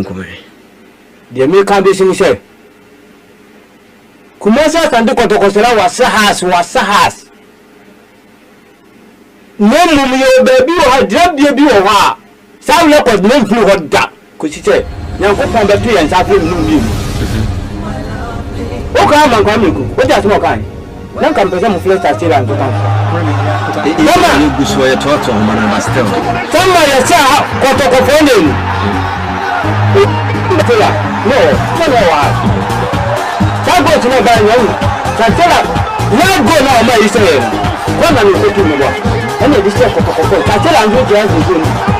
come. The American business say. Kumasa Santo Kotokosela was Sahas. No mum yo baby or drop baby or ha. Some look was no blue hot duck. Could she say, young Papa Betty and Sappy Moon. Okay, I'm coming. What does more kind? None can present a flesh still and to come. Mama, you go your thoughts on man still. Somebody saw Kotokopone. No, that goes to my band. Not go now, my say. One man is taking me what? And it is just a Kotoko. Tatella and go to answer.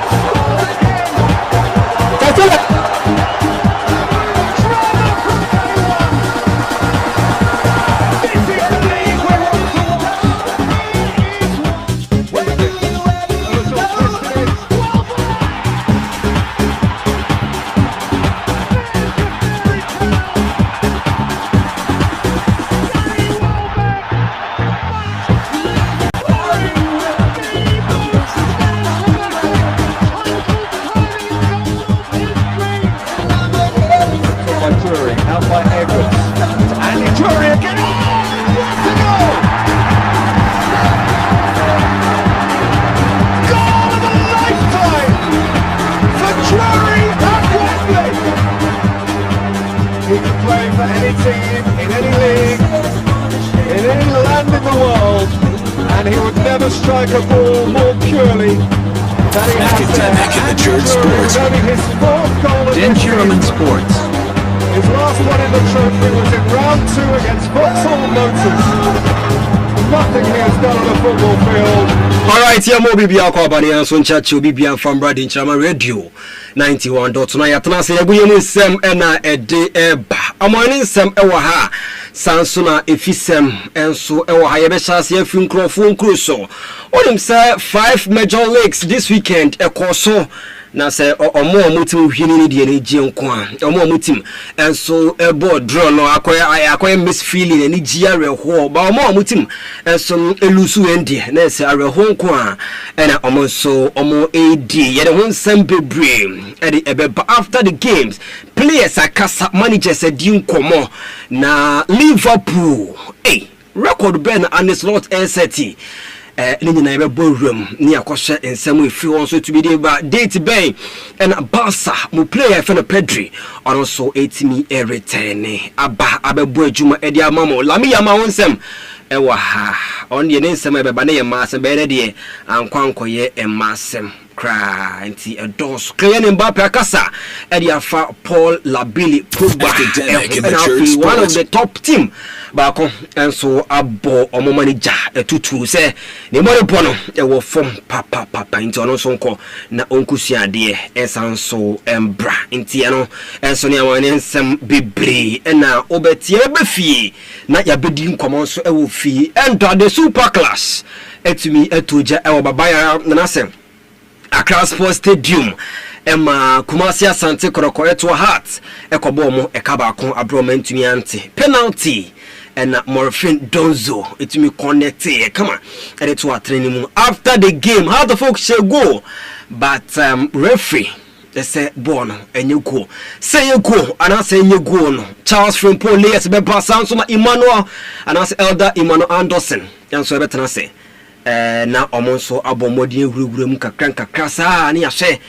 Strike a ball more purely than he has there. Sports. His fourth goal in Sports. His last one in the trophy was in round 2 against Vauxhall Motors. Nothing he has done on the football field. Alright, here more BBR Kobani and Son Chacho BBR from Brad in Chama Radio 91.9. Yatana say Ebuye Sem Ena Ede Eba. Amani Sem Ewaha. Sansuna efisem enso ewo hayebesha se afin krofo nkruso onim say 5 major leagues this weekend ekoso na say omo mutim hwini ni de na gie nko a omo mutim enso ebo draw no akoye miss feeling ni gie areho ba omo mutim enso elusu ende na say areho nko a na omo so omo AD ye de won sem bebre e de ebeba after the games players akasa managers edi nkomo na Liverpool record ben and it's not NCT ni na ebe room ni akoshe ensem efi won so to be dey ba date ben and Barca mo player for Pedri also 80 return aba abebo adwuma e dey amamo lami yama wonsem ewa ha on de nsem ebe ba na ye ma asem be de ankwankoye emasem kra anti edos Kylian Mbappe akasa Ediafa Paul Labili Pogba one of the top team baako enso abo omo manager etutu se ne mo bono e wo form papa nti ono so nko na onkusua de esanso embra nti eno enso ne awon nsem bebre na obetie befie na ya bedi nkomo so e wo fie enter the super class etumi etoja e wo babaya na sem Accra Sports Stadium Emma Kumasi Asante Koroko eto heart ekobo mo ekabako abroma ntumi ante penalty and Morphine Donzo etumi connect come on and it was training after the game how the folks say go but referee they say bono enye go say you go and I say you go no Charles Frimpong layers be pass on so Emmanuel and I say Elder Emmanuel Anderson and so better say na omonso abomodi ehurugurem kakra saa na yahwe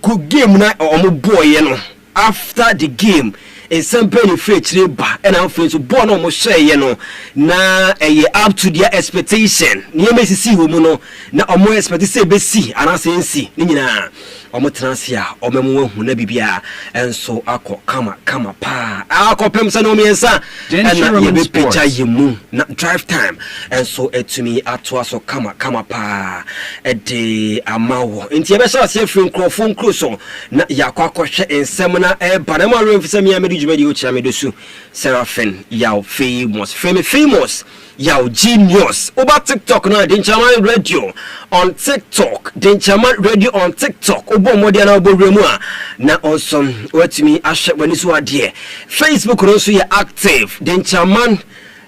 good game na omo boy no after the game in somebody free ba and am free so born omo share no na up to their expectation ni emesisi wo mu no na omo expect say be see and say nsi ni nyina omo transia omemu wahu na bibia enso akọ kama pa akọpem sa no miensa na ye picture yemu na drive time enso etumi ato so kama pa de amawo enti ebe sha se free microphone close na yakwakohwe ensem na banama remfisa mi amedi jumadi o chia medosu Seraphin yaw famous yaw genius over TikTok na Denchaman Radio on TikTok Denchaman Radio on TikTok obo modi na obo remu a na also watimi ahwe wani so ade Facebook no so ye active Denchaman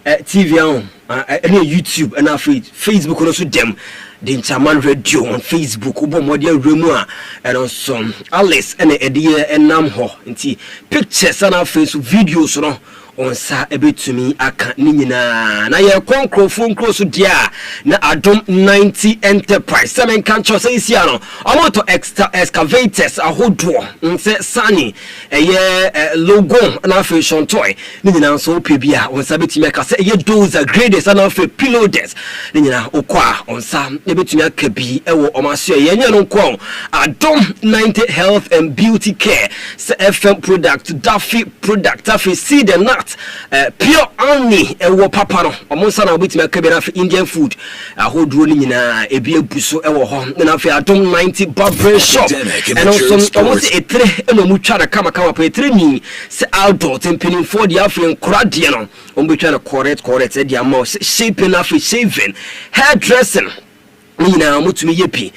TV on YouTube and Facebook no so dem the Chairman Radio on Facebook ubo modia remua and also Alice and Edia and Namho nti pictures and face videos no on sa ebetumi aka ninyina na ye konkrofo close dia na Adom 90 Enterprise seven cancho say sia no omoto extra excavators ahodo nse sani eye logo na fashion toy ninyina so pebia on sa betumi aka say eye dozer graders na fe pillowers ninyina okwa on sa ebetumi aka bi ewo omaso ye nya no ko Adom 90 Health and Beauty Care FM product Daffy product Daffy seed and nut pure only ewo papa no omonsa na obetimi akabera for Indian food ahodro ni nyina ebi ebuso ewo ho na fa Adom 90 barber shop and also almost a three eno mu twa na kama pa three ni se outdoor temping for the African crowd no ombetwa na correct e dia ma shaping afi shaving hairdressing nina mutumi yepi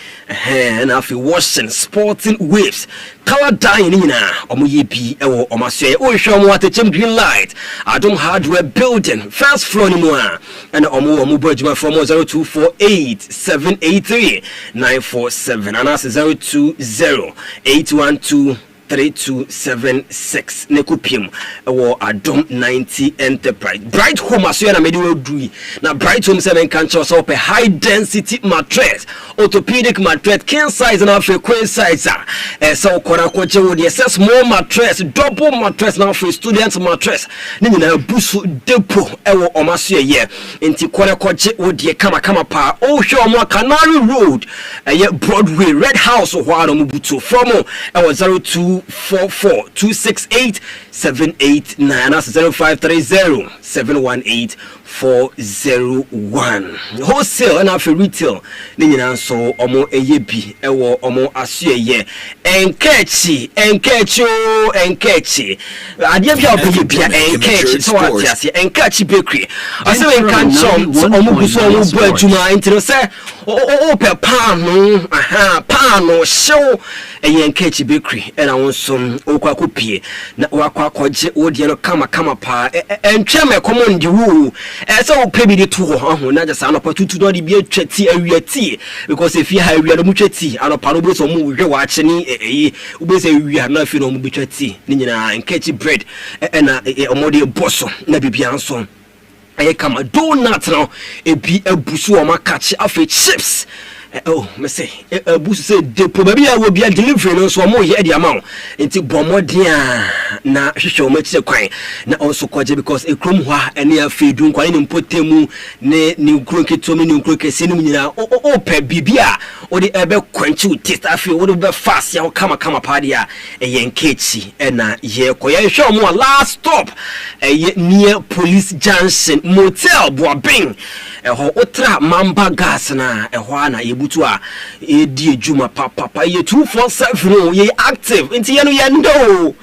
na afi washing sporting waves color dyeing nina omo yepi ewo omaso o hwe omo atechem green light Adom hardware building first floor ni mo a na omo budget from 0248783947 and as 0208123276 nekupim ewo Adom 90 Enterprise Bright Home aso na medi we dui na Bright Home 7 can choose up a high density mattress orthopedic mattress king size na for queen size so kora kwache wo the small mattress double mattress na for student mattress ni na busu depo ewo omaso ye enti kora kwache wo the kama pa o hwe omo Canary Road Broadway Red House ho ano mubuto from ewo 0244268789 that's 0530718401 wholesale and after retail ni nyina so omo eyebi ewo omo asueye enkechi ade bia obeyebia enkechi so atiase enkechi bakery ase we kan chom so omo buso omo bu adwuma intino se o pe pano show enkechi bakery and awon okwa kopie na wakwa koje odie no kama pa entweme common di wu so pebi de to ho na just anopa tutu no de bi atwati awiati because if you have no mutwati anopa no bo so mu hwe wa chene ubese awia na afi no mu bitwati ni nyina enkechi bread na omode boso na bibia nso kama donut no ebi abusu o makachi afi chips me say busu say de probably will be a delivery no so mo ye dia ma enti bomodin na hwehwe o machi kwan na also kwaje because ekrom ho a ene afedu nkwan ne mpotemu ne nkro ketomi ne nkro kese ne nyina o pe bibia o de ebe kwanchi taste afi o de be fast ya kama pa dia yenkechi na ye koye hwe mo last stop near police junction motel Boabeng ho otra mamba gas na na yebutu a edi ejuma papa ye 247 ye active enti ye no ye ndo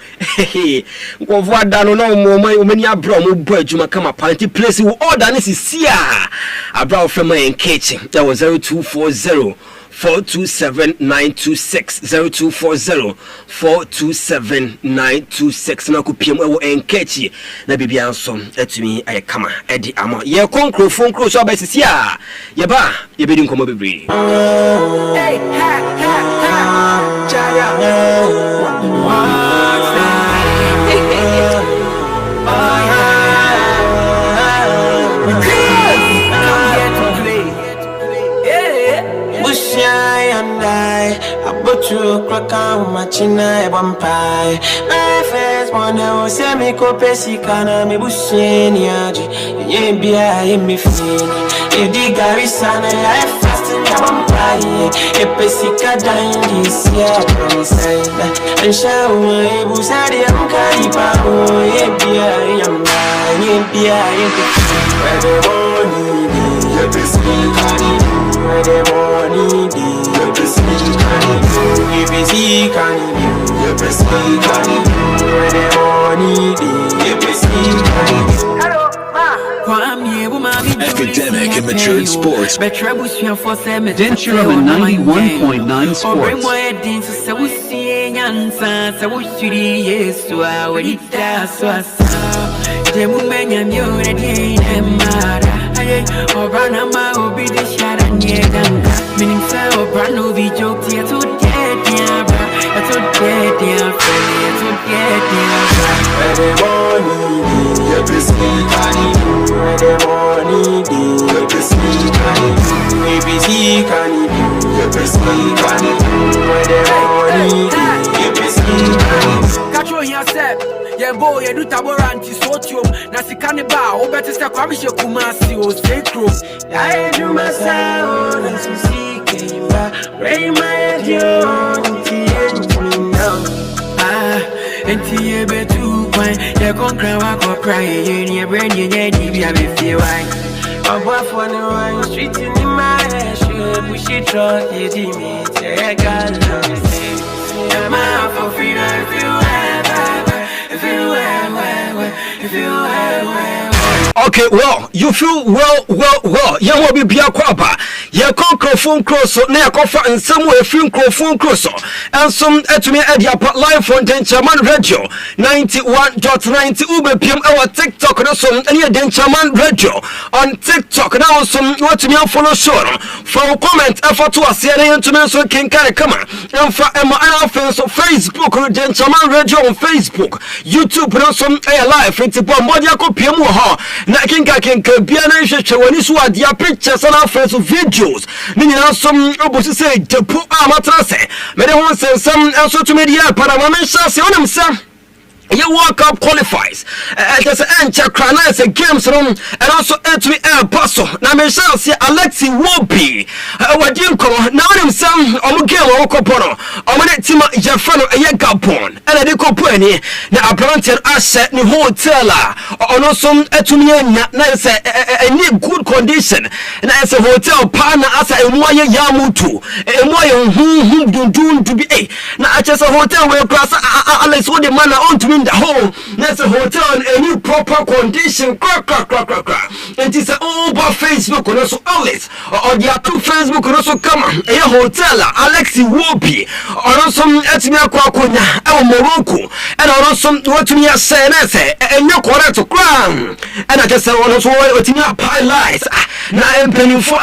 ko voada no mo mani abro mo bu ejuma kama party place we order ne sisia abra from my kitchen that was 0240 427-926 0240-427-926 na kupiem ewo enkechi na bibia nso atumi ayekama edi ama ye konkrofo nkro so abasisi a ye ba ye bedi nkomo bebre hey ha chaya True crack on my chin, I vampire. My first one, I was semi copesi kana me busheni aji. Ye be I me fini. If the Gary sana, I fast in the vampire. A pesika dying this year from side. And show my busari am kariba. Ye be I am mine. Ye be I am where the money be. Ye pesika di. Where the money be. Ye pesika di. If it's he can you press me can you when they money you press me can you Academic and mature sports. Denture of a 91.9 sports. Meaning so brand new be jokes, yeah, to get yeah, bra. Yeah, to get yeah, friendly, yeah, to get yeah, bra. Where the money, you be sweet, honey. Where the money, you be sweet, honey. ABC, honey, you be sweet, honey. Where the money, you be sweet, honey. Catch on yourself. Yeah, boy, you do taboranti, so you. Nasi cannibal, oh, better step, I wish you could massy or stay close. I do myself, and to see, came back. Ray my head, you and tea, be too fine. You can't cry, walk or cry, in your brain, you need to be a bit feel wine. I'm off on the wine, street in my head, should we should try, you did me, take a love, I'm out for freedom, if you Okay, well, you feel well. You will be a quaba. You conquer phone cross, near coffee and somewhere film phone cross. And some to me at your live on Denchaman Radio 91.90 Uber PM our TikTok and some any Denchaman Radio on TikTok. Now some what to me follow show. For comment effort to us here to me so can come and for my Facebook or Denchaman Radio on Facebook, YouTube and some air live into Bombardia PM na kinka bia na hwehwe wani so adia pictures na face videos ni nyina som obosi say depo amatrase me de won sensam enso to media para ma mensa se onam sam you World Cup qualifies. There's an Chakranais games room and also entry air passo. Now, me shall see Alexi Wobi. What you call now him on game or Copono. I'm going to team Jeffano a Yagapon. And I did Coponi. Now, a planted asset in hotel or also to me. Nice a new good condition. And as a hotel partner as a Moya Yamutu. A Moya who do to be a. Now, I just a hotel where class Alex what the man on to me. The whole that's a hotel in a new proper condition. Crack. And it's over Facebook and also outlets or the two Facebook and also come a hotel Alexi Wobi or also Etmia Kwakunya or Morocco and also what to me as say and no correct to crown and I just also what in your pie lies now I'm paying for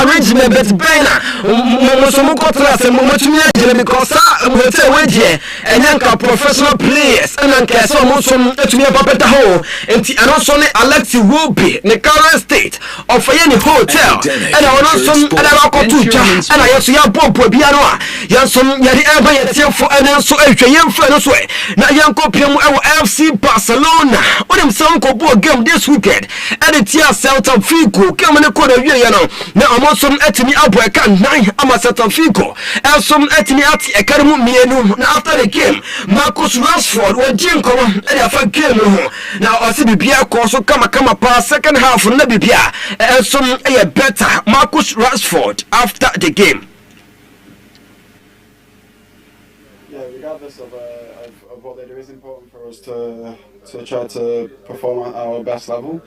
arrangement but banner Mosomokotra and Momotumia because hotel with here and Yanka professional players and so to me about better hole and also Alexi Wobi the current state of any hotel and also and I also have Bobo Bianoa Yanson Yadi Ever for and also a young friend way now young copium FC Barcelona on him some copo game this weekend and it's your Celta Fico coming a quarter year now I'm also at me up I can 9 I'm a Celta Fico and some at me at Academy Mienu after the game Marcus Rashford or Jim and I game now I see Bibia also come past second half of Nabibia and some a better Marcus Rashford after the game. Yeah, regardless of what they do, it's important for us to try to perform at our best level.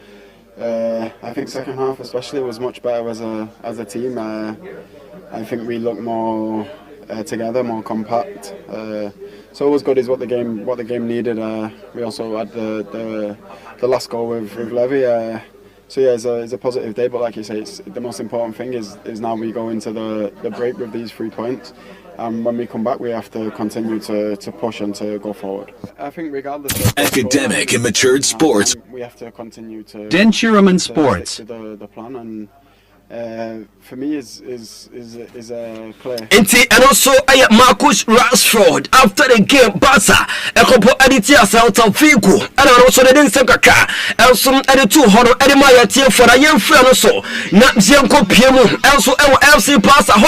I think second half especially was much better as a team. I think we look more together, more compact. So always good is what the game needed. We also had the last goal with Levy. So yeah, it's a positive day. But like you say, it's the most important thing is now we go into the break with these 3 points. When we come back, we have to continue to push and to go forward. I think regardless of academic and matured sports, we have to continue to Denchiraman Sports. stick to the plan and. For me is clear. And also I Marcus Rashford after the game Barca a couple Aditia South of Fico and also the Dinsaka and some other 200 Edimaya team for a young friend also not Zianco Piemu also our FC Barca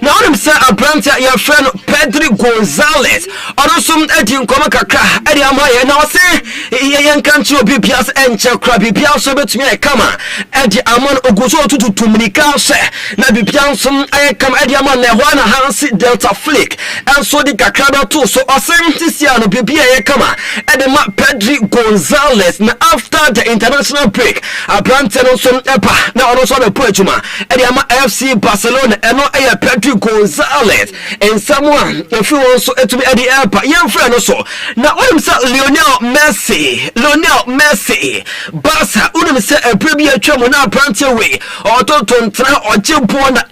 now I'm saying a brand your friend Pedro Gonzalez and also Edin Komaka Edimaya now say young country of BPS and Chakrabi Piazza bet me a comma Eddie Amon Oguso to Dominica na bibiansom ayekam adiama na hwana hansi Delta Flick and so the Kakrada too so asem no bibia ayekama edema Pedri Gonzalez na after the international break abrante no so epa na ono so na poachuma ediama FC Barcelona eno aye Pedri Gonzalez and someone if you also to be at the epa young friend also na when say Lionel Messi Barca unim say a premier twemo na abrante we or to ntra ojepo na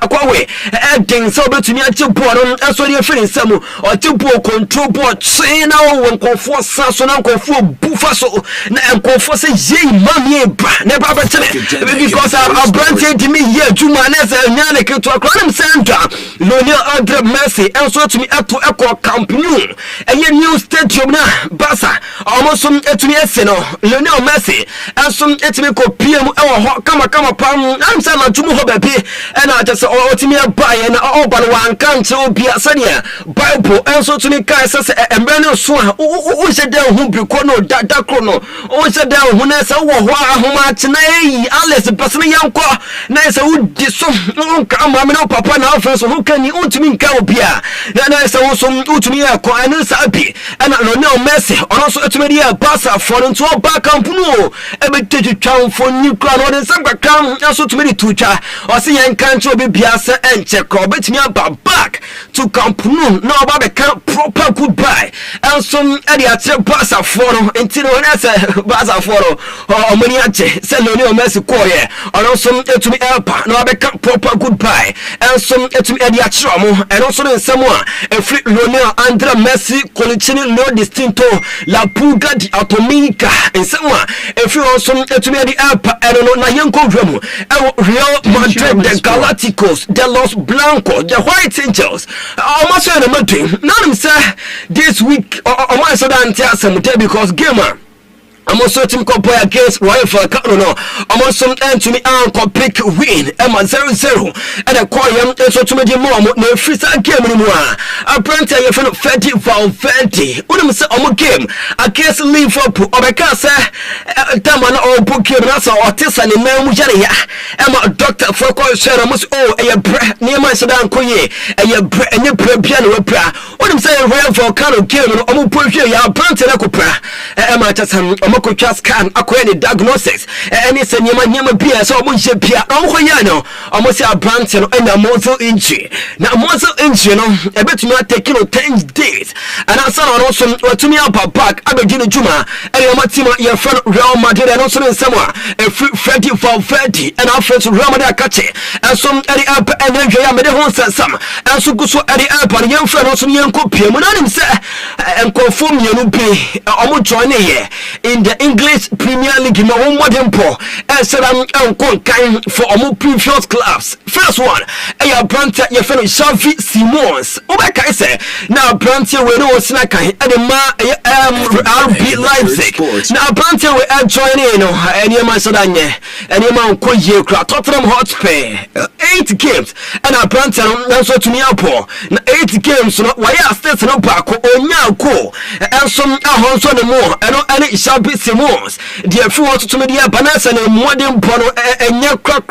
akwawe edin so betumi ajepo no eso de firi nsam ojepo control board na wo nkofo saso na nkofo bufa so na nkofo se yei mamie ba na ba betele because our brand to me here juma na se nyane keto akra na center Lionel Andre Messi enso to me ato eko camp nou eye new stadium na Barca almost etumi ese no Lionel Messi enso etumi ko PM ewo kama pam am say na tumu ho bebe e na just otumi abaye na oban wan kante obi asania Bible enso to me kai se emre no so a o se dan hu bi ko no dada kro no o se dan hu na se wo ho ahoma tena yi Alex basme yanko na se udi so nka ma me no papa na afre so nka ni untumi nka obi a na se wo so utumi akọ anu sa bi na Lionel Messi ono so etumi dia Barca for nto ba camp no e be tetwam for ni kra no de samba kam aso tumi di tucha o se yen kanche obi bia se enche kro betumi aba back to camp no na oba be kan proper goodbye enso e dia tre Barca for no enti no na se Barca for o mani ache se Lionel Messi koye ono so etumi elpa na oba be kan proper goodbye enso etumi e dia chro mo eno so ne nsamo a e free Lionel Andre Messi Colichini lo distinto la puga di atomica nsamo a e free also etumi di elpa eno na yenko dwemu Real Madrid the Galacticos the Los Blancos the White Angels almost na madrid now them say this week almost so that antiasem because gamer I'm also team compare against Royal Falcao no. I'm also entering and pick win. Emma 0-0. And a choir so to me the mom no freezer game anymore. Apparently you friend Fetty Valverde. When say on game against Liverpool. Obeka say Tamana or book game na so otisa ni memu jare ya. Emma doctor for call share must e bre near my sedan koye. E bre enye bre bia no pra. When say Royal Falcao game no omo pohwe ya apparently na ko pra. Emma tasam Moko scan akweni diagnosis any se nyema bia so mo je bia onko ya no omo se abranche no na muscle injury na muscle injury no e betumi take no 10 days and answer no so watumi aba back abegine juma e yo matima ye friend Real Madrid and also in Samoa e Freddy Valverde and our friends Real Madrid akache and some eri up and then ya me de ho sam and so guso eri up and your friend also yenko pie mo na nim se en confirm ye no be omo join here in the English Premier League no modern po Eseram kan for omo previous clubs. First one e brand ye friend Xavi Simons obeka say na brand we no sina kan e de ma RB Leipzig na brand we join in no eni man so danye eni man ko ye kra Tottenham Hotspur 8 games and a brand no so to me apo na 8 games no why state no back onya ko enso ahonso ne mo eno eni Xavi Simons the few want to me the banana and modern bono enya crack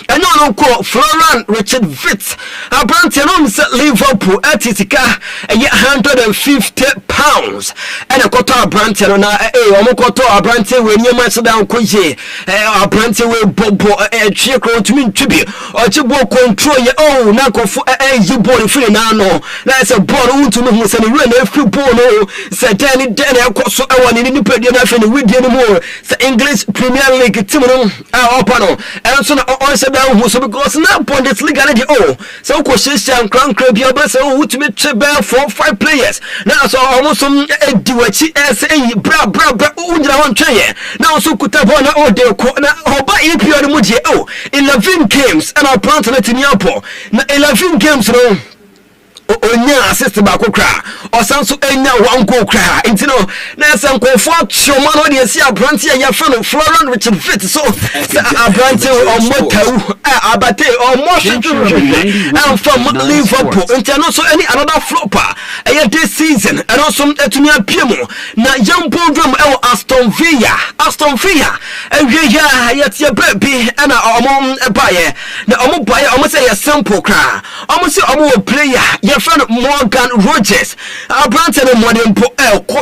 eno no ko Florian Richard Vitz a brand no set Liverpool etitika £150 and a quarter brand no na omo quarter a brand we nyema so down ko ye a brand we bobo twie kro to me ntwibi o chibo control ye na ko fo yi ball free na no na say ball unto me hu say no na free ball no say den e ko so e woni ni pedi na fe ni widi ni mo say English Premier League team no opa no and so na on say down hu so because na Bundesliga na the so ko shisha nkran bia ba say utumi tebe 4-5 players na so almost ediwachi say bra unjira won tweye na so kuta ball na ode ko na oba EPO no muje 11 games and our plant na tiniapo na 11 games no onya assist ba ko kra osanso enya one goal kra intino na sanko for choma no de sia brand ya fano Florian Richard Vitz so brand o motau abate o motion and from Liverpool intino so any another flopper this season and also etumi apiemo na yampo drum Aston Villa yet ya baby and omom baye na omo baye omo say ya simple kra omo say omo player your friend Morgan Rogers, a brand and modern po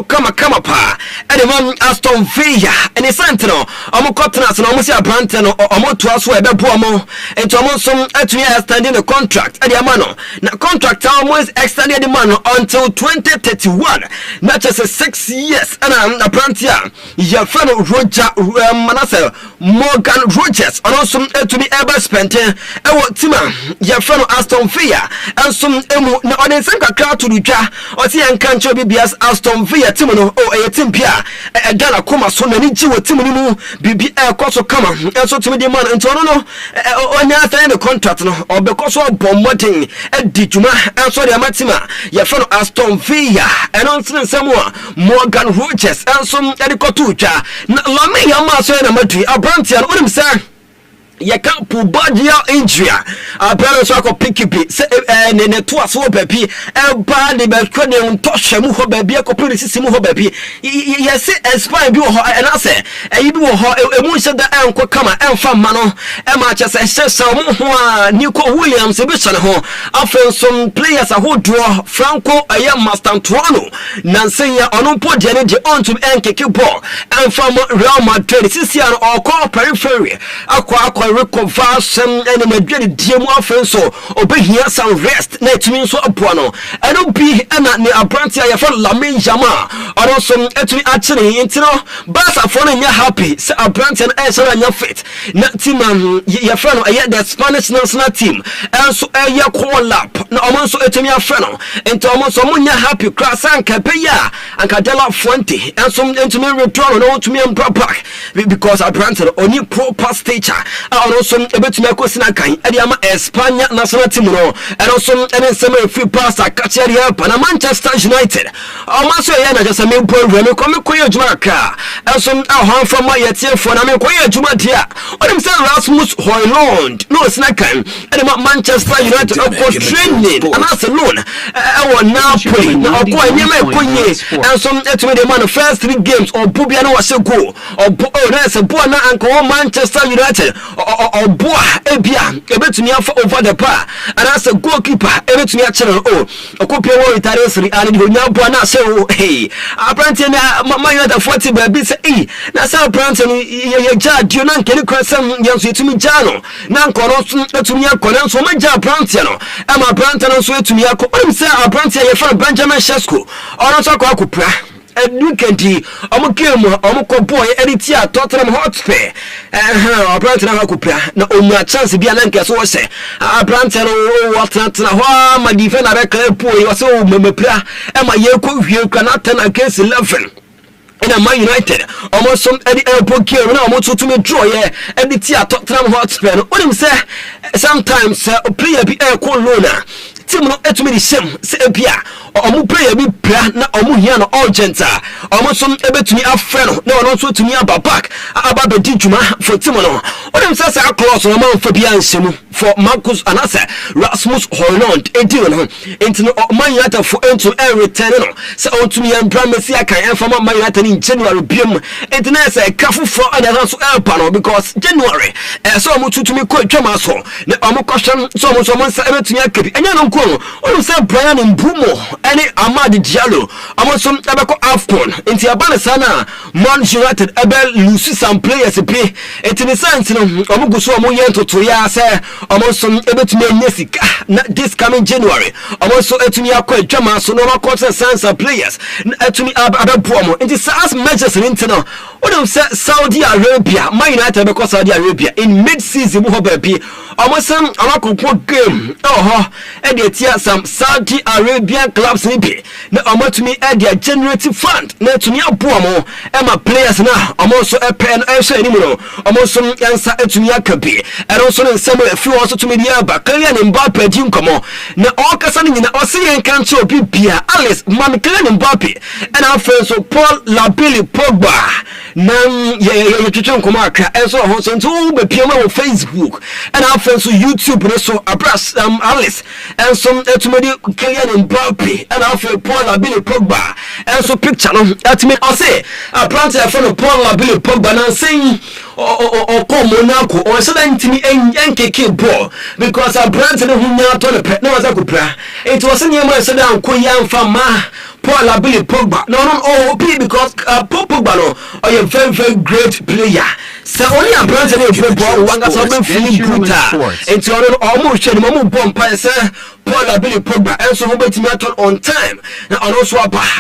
kama pa, the man Aston Villa and the Sentinel. I'm cutting us and almost a brand and almost to us where the promo and to almost some extending the contract at the Amano. Now, contract almost extended the man until 2031, not just 6 years. And I'm a brand here. Your friend Roger Manasseh Morgan Rogers, and also to be ever spent. Tima, your friend Aston Villa, and some on the same crowd to the jar or see and can't show BBS Aston Villa Timono or a Timpia, a Dana Kuma, so many Jiwa Timonu, BB Air Coso Kama, and so to me the man and Tono, on the contract or because of bombarding a Dijuma, and so the Matima, your friend Aston Villa, and also someone Morgan Rogers, and some Edicotucha, Lami Yamaso and Amatri, a branch and what him say. You can't pull body injury. Our parents are picky, and in a 2 so baby, and body balcony on touch him who baby, a complete system who baby. Yes, as fine you and I say, and you emotion that uncle come and from Mano, and much as I said, some Nico Williams, a vision home. After some players who draw Franco, a young master Toronto, Nancy, on Jenny on to Enke ball, and from Real Madrid, Sicilian or call periphery, aqua. Reconversion and Madrid DM offense so obey here some rest net means so apuano and don't be a branch I for Lamin Jama or also actually intino Basa for you happy say a branch and answer on your feet not team your friend the Spanish national team and so a year call lap no almost to me a friend and almost someone happy class and Capella and Cadella Fuente and some into me return on to me and proper because I granted only proper stature and also a bit to make us in a kind Adiama Espana national team and also any summer free pass at Cacharia and Manchester United. Almost a just a main program, come queer Jumaka, and some our from my yet for a queer Jumatia. What himself Rasmus Hoyland, no snacker, and about Manchester United for training, and that's alone. Our Napoli, now quite near my and some to the man of first 3 games or Bubiano was so go or that's a Buana and call Manchester United. Or boy, Ebia, a bit to me over the bar, and as a goalkeeper, a bit to me a channel. Oh, a copy of Italian and you now Buana so hey, apparently, my other 40 babies, eh, that's how Branton, you judge, you know, can you cross some young to me, Jano, Nanko, to me, a corner, so my job, Brantiano, and my Branton, and swear to me, I'm saying, I'm Branton, your friend Benjamin Shesco, or not talk about. And look at the boy, Editia, Tottenham Hotspur. Branton Hakupra, no chance to be an anchor, so I say. Branton, what not my defender, boy, was so Memepra, and my Yoko, you cannot turn against 11. And I'm United, almost some Eddie Airport here, and almost to me draw, Editia, Tottenham Hotspur. What him say? Sometimes a player be air call Lona. Timo etumi shem se ebia omu player bi pra na omu hia no urgent omu som ebetumi afre no na ono so tumi aba back aba be di djuma for Timo no onem say say across no man fa bia nsemu for Marcus Anase Rasmus Hoyland edi no enti no Man United for into return no say ontumi embra Messi akan enfa Man United in January biom enti na say kafo for another so elpa no because January so omu tutumi ko twama so na omu kwhwem so omu so man say ebetumi akabi enya no onu say Brian Mbumo any Amad Diallo amosom ebeko Afcon inti abane sana Man United ebe lose some players pe etini sense no omuguso omu yentoto ya say amosom ebetumi anyesika na this coming January amoso etumi akọ adwama so no makọ sense players etumi abebuomo inti as measures intino onu say Saudi Arabia Man United because Saudi Arabia in mid-season mo baby amosom amakopo game some Saudi Arabian clubs nibi na omatumi their generative fund na tumi aboamo ema players na omoso pen ehwe animu no omoso yansa etumi akabi and also in some few also to media ba Kylian Mbappe jinkomo na okasa nyina osiyen kanche obi bia Alice man Kylian Mbappe and our friend so Paul Labili Pogba na ye twetwe aka and so ho so be piama on Facebook and our friend so YouTube so abras Alice and some etumedi Kylian Mbappe and after Paul Labili Pogba and so picture no atime I say a plant for Paul Labili Pogba na saying or come Monaco or so that ntimi enkeke ball because a brand no hunya to the pet no as akupra it was in your so down ko yam fama Paul Labili Pogba. No, because Paul Pogba no, are a very, very great player. So only a brand new football, one got something feeling good. And so almost a moment bomb Paul Labili Pogba, and so on time. Now, also,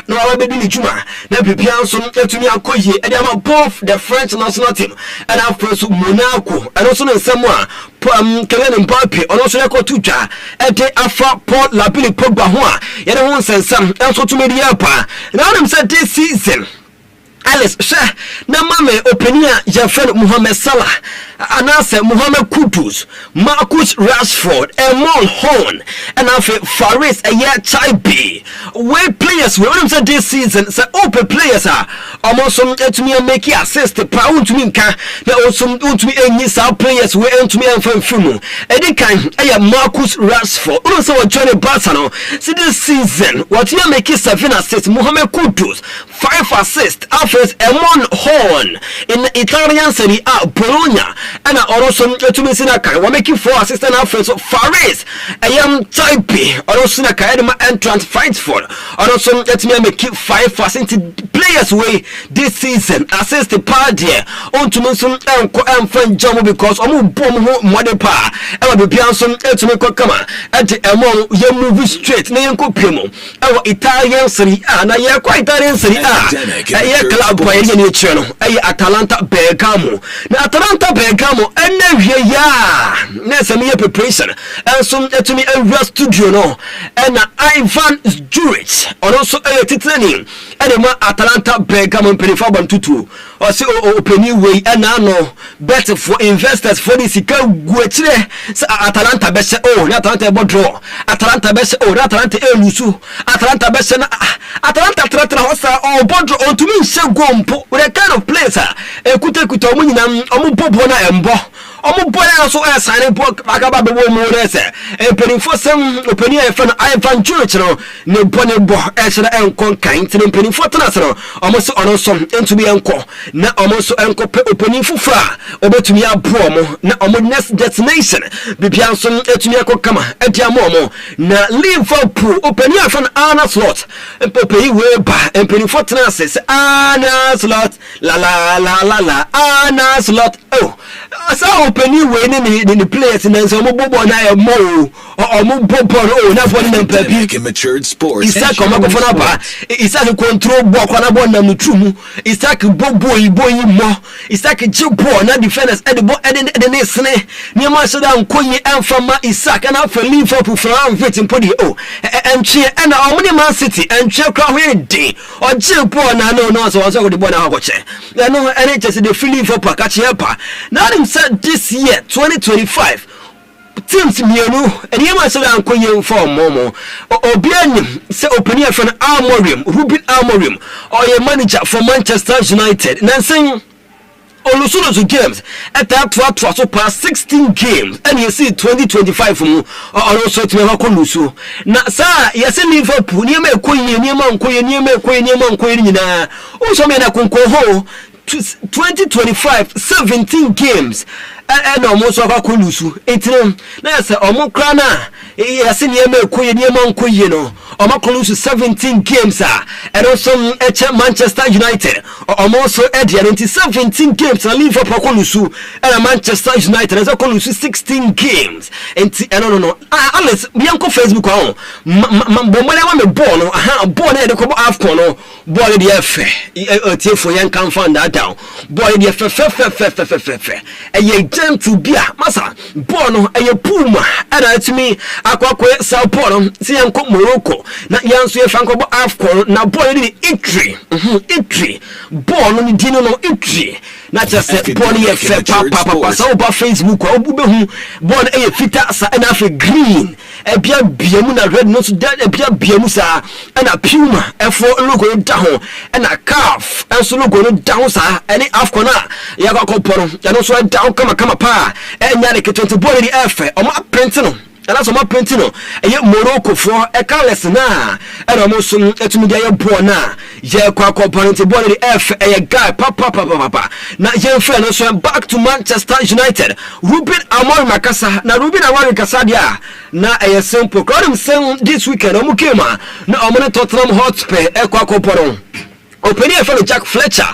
no, I will be Juma. Now, prepare some to me, and I'm both the French national team, and I'm first Monaco, and also in someone. Kevin Mbappe, and also Eko Tucha, and the Alpha Paul Labili Pogba, you know, one says some, also to me the upper. Now, I'm said this season. Alice, na mame openia Jafel Mohamed Salah, Anase Mohamed Kudus, Marcus Rashford, Emon Horn, and Afe Faris Chai B. Where players we want to this season, so open players are almost some to me and make you assist the pound to me. Now also to me and yes, our players we to me and from Fumu. And they can Marcus Rashford, also Johnny Bassano. See this season, what you make is 7 assists, Mohamed Kudus, 5 assists. First, Emon Horn in Italian Serie A, Bologna, and also to me Sinaka. We're making 4 assistant offense of Faris. I am type also Sinaka, Edema entrance fights for. Also, let me make 5 assistant players way this season. Assist the party on to me some and friend Jomo because I'm bomb mother pa. I will be some to me come at the Emon you move straight. Nayanko Pimo, our Italian Serie A, na ya quite Italian Serie A. Boy any channel Atalanta Bergamo na Atalanta Bergamo ene hwe na some preparation and some to me a studio no and Ivan Juric also a titani and ma Atalanta Bergamo perifabam tutu or say open way and no better for investors for this guachire Atalanta best Atalanta draw Atalanta best Atalanta lusu Atalanta best Atalanta tratra hosa or bodro on to me gompo with a kind of place kuta omunyina omupopo na embo omuboya so asane book agaba be wo rese penifo sem opani efan Ivan Church no ne bone bo esere enkon kan tin penifo tana sero omoso ono som entumi enko na omoso enko opani fufra obetumi abo mo na omo next destination bibia so etumi akokama ediamo mo na Liverpool opani efan Arna Slot opani we ba penifo tana se Arna Slot la Arna Slot oh so opani we in the players and so mo bobo na mo or mo bobo na body na papi matured sports isa ko ma ko fona ba isa ko control ball ko na ball na mutrumu isa ko bobo iboyi mo isa ko jibo na defenders e the ball e the nesne ni ma so da nkonyi emfama isa ka na for Liverpool from fit podi oh enche e na omni Man City enche kra ho edi o jibo na no so so the ball na ho che no ene just the Liverpool ka che pa na him said this year 2025 teams mienu and you must have Agro Fom momo obianim say opinion from Ruben Amorim or your manager for Manchester United nansing Olusulosu games at that so past 16 games and you see 2025 from also to me Kolusu na sa yes Liverpool ni me koyi ni ma nkoyi ni me koyi ni ma nkoyi ni na o so me na konko ho 2025 17 games and almost Kolusu etim na say omo kra na yes ni me koyi ni ma nkoyi no omo Kolusu 17 games and also Manchester United almost at the 17 games and Liverpool Kolusu and Manchester United as Kolusu 16 games and no Alice bianco Facebook on bomole wa me ball no ball na de ko AFCON no ball de efe tie for yan kan fan that down ball de fe e jam to bia masa ball no e puma and to me akwa Sao Paulo si yan ko Morocco na yan so e fan ko AFCON na ball de Italy ball no di no Italy na just ball e fe papa so ba Facebook obu be hu ball e fita sa na fe green e bia biamu na red no so e bia biamu sa na puma e fo logo down and a calf and so logo down sa any AFCON na ya ko poro ya no so down kama pa e nya le 20 ball di efe o ma print no and that's my printing no Morocco for a careless na and almost etumi dia ball na ye kwa component ball the F a guy papa na ye friend also back to Manchester United. Ruben Amorim Makasa na Ruben Amorim Kasadia na a simple crowd him this weekend omukema na omone Tottenham Hotspur e kwa component opinion from Jack Fletcher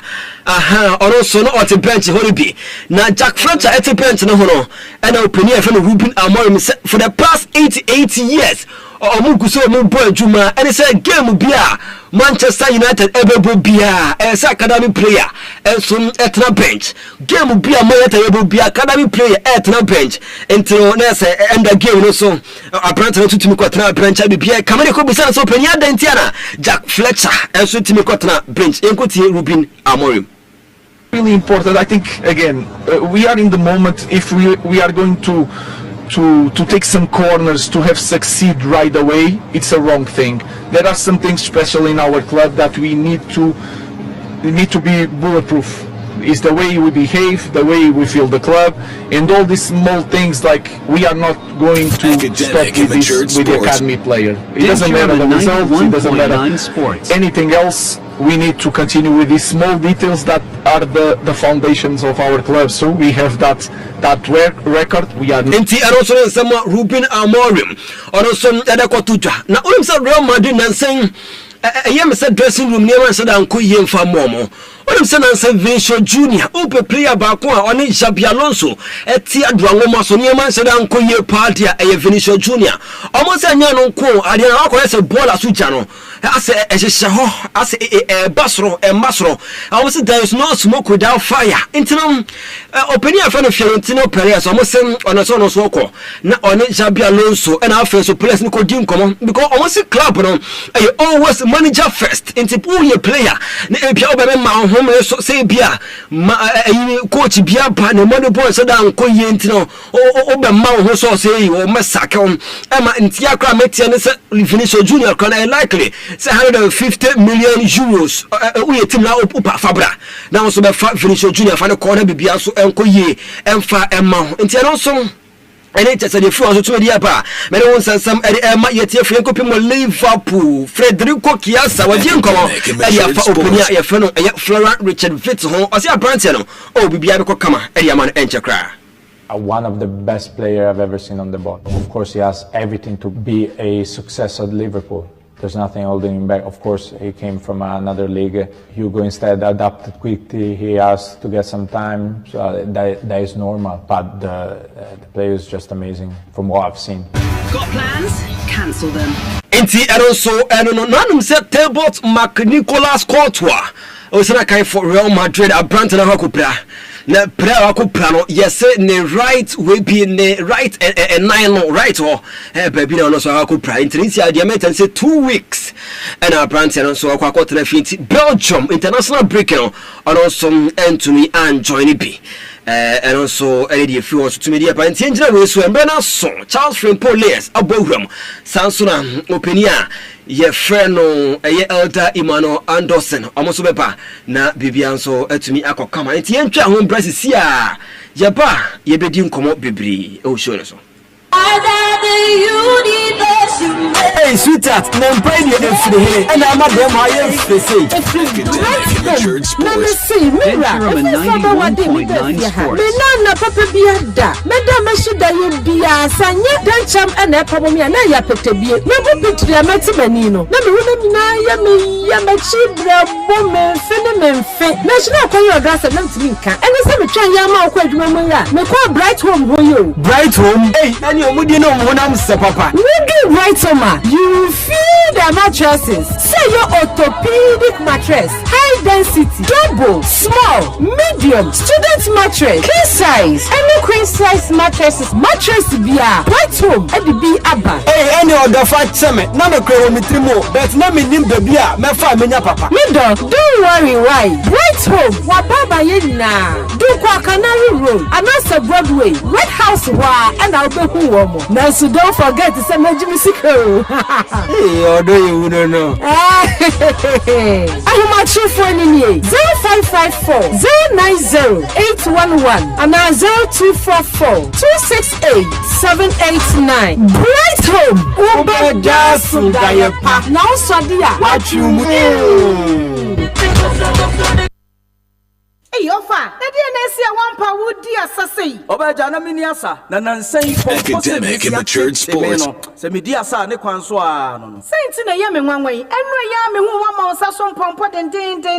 also no at the bench holiday na Jack Fletcher at the bench no hono and opinion from Ruben Amorim for the past 80 years omuguso mu boy juma and say game bia Manchester United ebebo bia as academy player and some etna bench game bia Manchester ebebo bia academy player etna bench until na say end the game no so apparently to timi kwatna bench bia kamane ko bisa so penya dentiana Jack Fletcher and so timi kwatna bench enkoti Ruben Amorim. Really important. I think again we are in the moment. If we are going to take some corners to have succeed right away, it's a wrong thing. There are some things special in our club that we need to be bulletproof. It's the way we behave, the way we feel the club, and all these small things. Like we are not going to stop with the academy player. It doesn't matter the results. It doesn't matter anything else. We need to continue with these small details that are the foundations of our club. So we have that record. We are. Inti also some Ruben Amorim. Also Edakotuja. Now I'm Real Madrid and saying. I am said dressing room near said Uncle Yen for Momo. What I'm saying, Vinicius Junior, Open player Bakwa, on it Xabi Alonso, a Tia Drangoma, so near man said Uncle Yen party, a Vinicius Junior. Almost a young uncle, I didn't know as a ball as Suchano. I say, as a shaho, as a basro, a masro. I was there is no smoke without fire. Internal opinion from Fiorentino Perez, almost saying on a son of Soko, not on it Xabi Alonso, and our first place Nico Jim come because almost a club, you always manager first into poor player. Home say bia coach bia pa ne money boy so da nko yentino o be ma ho so say o masaka ma ntia kra metia ne say Vinicius Junior can likely say 150 million euros we team na upa fabra na so be Vinicius Junior fa ne corner bibia so enko ye emfa emma ntia no so and it's a difference to the upper. Many ones some Emma yet if you copy more Liverpool, Federico Chiesa, what you call a fellow, Florent Richard Fitzhorn, or see a Branson, oh, Bibiaco Kama, Ediaman Enchakra. One of the best players I've ever seen on the ball. Of course, he has everything to be a success at Liverpool. There's nothing holding him back. Of course, he came from another league. Hugo instead adapted quickly. He has to get some time. So that is normal. But the player is just amazing from what I've seen. Got plans? Cancel them. Inti also none said Talbot Mac Nicolas Courtois. Osana kai for Real Madrid a brand na hakupra. Na prayer akupra no yes ne right we be ne right and nine no right or baby no so akupra intinisia dia metan say 2 weeks and our brand no so akwa na fit Belgium international break no also Anthony and join be and also any few also to media but engineer we so embrana so Charles Frimpolles abohram sansona openia ye friend no elder Emmanuel Anderson almost bepa na bibia so atumi akokama enti entwa ho brasisi a ye ba ye bedi nkomo bebri o show so hey sweetheart nampai de efiri he and amadem aye fese Let me see Mira me na papa biada madam shida ye bia sanye dancham na papa me na ya petebie me bu pitri amatimani no na me wona na ya me chibra bo me mfe na shina kwa yo grasa na ntimi nka ene se me twan ya ma okwa adwuma mu ya me kwa bright home ho yo bright home hey ani omudi no mo na mse papa we do bright home you feel the mattresses say your orthopedic mattress high density double small medium student mattress king size any queen size mattresses mattress bia bright home e be aba hey any other fat seme na me kro mi trimo but na me nim da bia me fa menya papa me don't worry why bright home wa baba ye na do kwa Canary Road anasa Broadway Red House wa and I'll be who womo now so don't forget to say musical hey odo you no know ahuma chief one ni 0554 090 811 and 0244 268 789 bright home Uba Jasu Dayepa now so dia what you say. Obeja na miniasa na nansai Academic and matured sports. Se mediasa ne kwan so a no. Saint na ye me nwanwan enu ya me hu wa ma onsa so mpompo den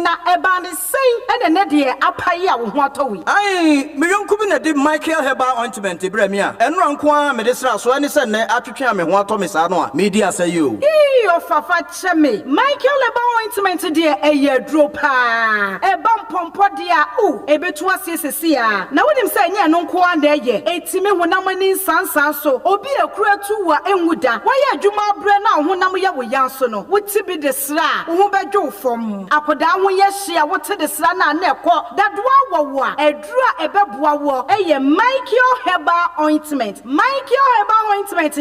na eba ne sei ene ne de apaye a wo ho atowi. Ai me yonku bi na de Michael Herbal ointment bra mi a enu anko a me de sra so ani se ne atwetwe me ho ato me sa no a mediasa yo. Yo fafa cheme Michael Herbal ointment de eye dro pa eba mpompo de a o ebetu asese a na wonim se nya no nko anda eye etime honam ani sansan so obi akura tu wa enwuda waya adwuma bre na honam ye wo yanso no wuti bi de sra wo bedwo fom akoda ho ye hia wote de sra na na ekọ dadoa wo a edura ebeboa wo eye Michael Herbal ointment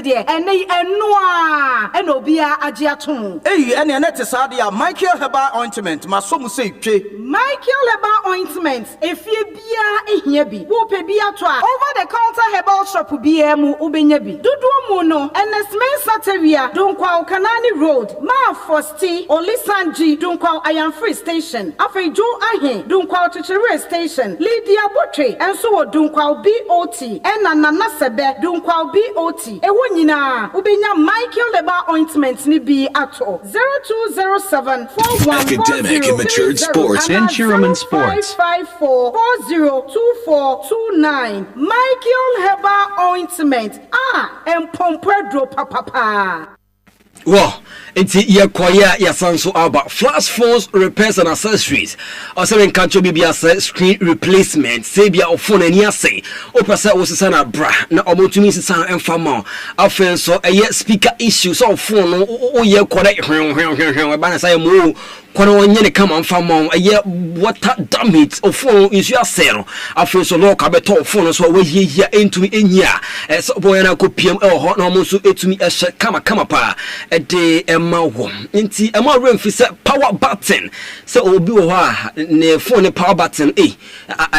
de ene enu a ena obi a age aton ene ne te sa de a Michael Herbal ointment maso say twe Michael Herbal ointment efie bia ehia bi wo pe bia to a over the counter herbal shop bia mu ubenya bi dodo mu no enesmen satewia donkwa Kanani road ma fosti Olisanji donkwa Iron Free station afejo ahe donkwa Chichire station Lydia Botwe enso wo donkwa BOT ena nana sebe donkwa BOT ewo nyina ubenya Michael Herbal ointment ni bi ato 0207 Academic and matured sports. Ventureman Sports. 554-02429. Michael Herbal ointment. Empompedo papa. Well, it's your choir, your son so about flash phones, repairs and accessories. Also, in country, be a screen replacement, say of phone and yes, say, Opasa was a bra, now about to miss son and farmer. I feel so a yet speaker issues of phone, oh, yeah, correct, I say, more. Kono nyene kama mfamo aye water damage of phone is your cell afi so lock abeto phone so we hia entumi enya so boy na kopiem e ho na mo so etumi ehye kama pa e de ema wo nti ema remfi se power button se obi wo ha ne phone power button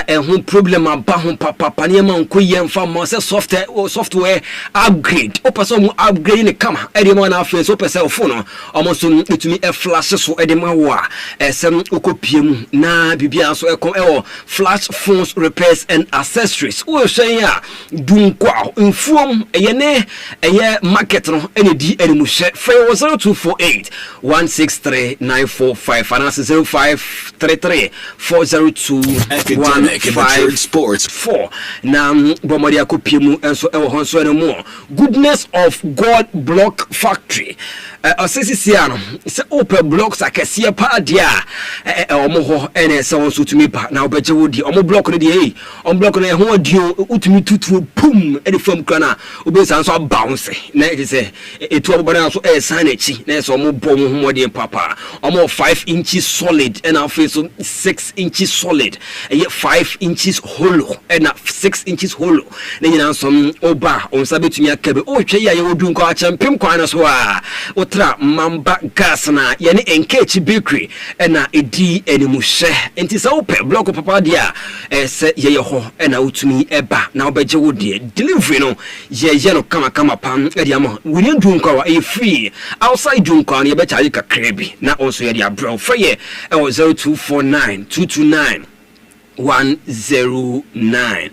ho problem aba ho papa ne ma nko ye mfamo se software upgrade o person mu upgrade ne kama e de ma na afi so person phone o mo so etumi e flash so e de ma some ukopiem na bibia so ewo flash phones repairs and accessories wo hwen ya dunkwa mfuom eye market no ene di animu hye fe 0248 163945 and 0533 402 sports 4 na bomari akopiem enso ewo hon so ene goodness of God block factory asesisiano se open blocks akese pa dia omo ho ene se won so tumi pa na obeje wodi omo block no de block no ho dio utumi tutu pum ene fam krana obesan so bounce na it say etu obobana so san echi na so omo bom ho modie papa omo 5 inches solid and afi so 6 inches solid 5 inches hollow and 6 inches hollow na nyina so oba on sabetumi akabe o hwe ya ye wodu nko a champim kwan so a otra mamba gas na ye ne enkechi bakery na edi animuhye enti se ope block papa dia se ye ho na utumi eba na obeje wo de delivery no ye no kama pam e dia mo we need do nkwa e free outside do nkwa na ye be charge kakra bi na also ye dia bro free ye 0249 229 109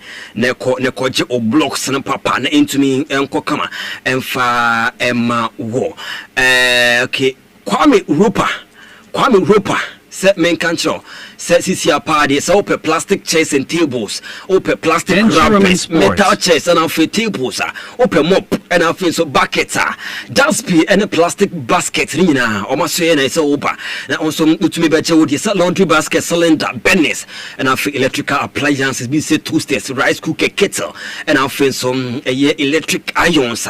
neko je o blocks na papa na entumi enko kama emfa ema wo okay Kwame Roper set main control set CCR party so open plastic chairs and tables open plastic wrappers metal chairs and open tables open mop and open so buckets dustbin and a plastic basket nina almost say na so opa na also to me beche would set laundry basket cylinder burners and open electrical appliances be say toasters rice cooker kettle and open some electric irons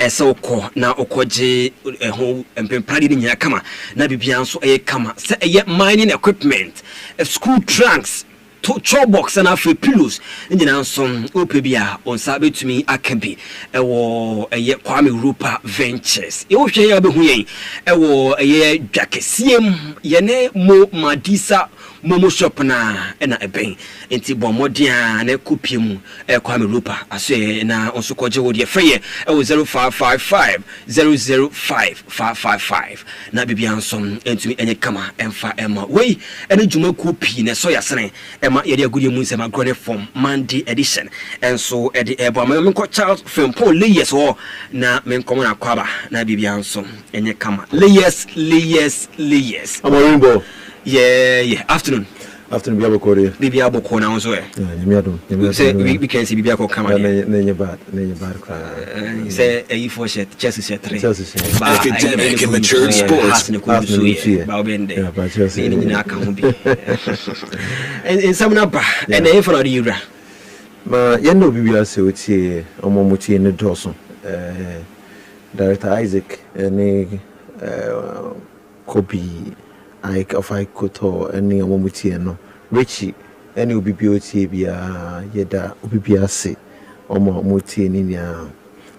so ko na okoje ho empempadi nya kama na bibia so kama say mining equipment school trunks to chop box and afi pillows nyina some opebia on sabe to me akabi ewo Kwame Roper Ventures e wo hwe ya be hu yen ewo dwakesiem ye ne mo madisa momo shop na eben enti bomodia na kopiem Kwame Roper aso na onso koje wo de freye 0555 005 555 na bibia nsom entumi enye kama emfa ema we ene dwuma kopi na so yasene nsema yɛde agudie mu nsema Agro Ne Fom Monday edition enso ɛde ɛbɔ ma me child film Paul layers ho na me nkomo na kwaba na bibia nso enye kama layers Amorimbo yeah afternoon bia bokore bibia boko na nso nyame say we can see bibia ko kama nenye bad kra say a for shit Chelsea shit 3 academic and matured sports ba obende ni na aka ho bi en samna ba en e for the yura ma yendo bibia se otie omomutie ne doso Director Isaac any copy Ike of I Koto any omomutie no Richie any obibioti bia yeda obibiase omomutie ni nya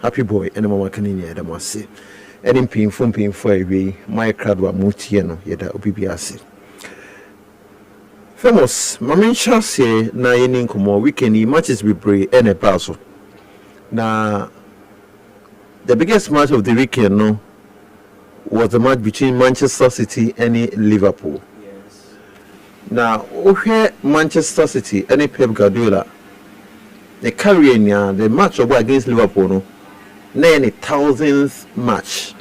happy boy any mama kanini yeda mase any pinfo awie my crowd wa mutie no yeda obibiase famous mama chase na yeni nkomo weekend matches we pray and a pass na the biggest match of the weekend no was the match between Manchester City and Liverpool. Yes. Now, okay, Manchester City and Pep Guardiola, the career the match against Liverpool, no, 90,000th match.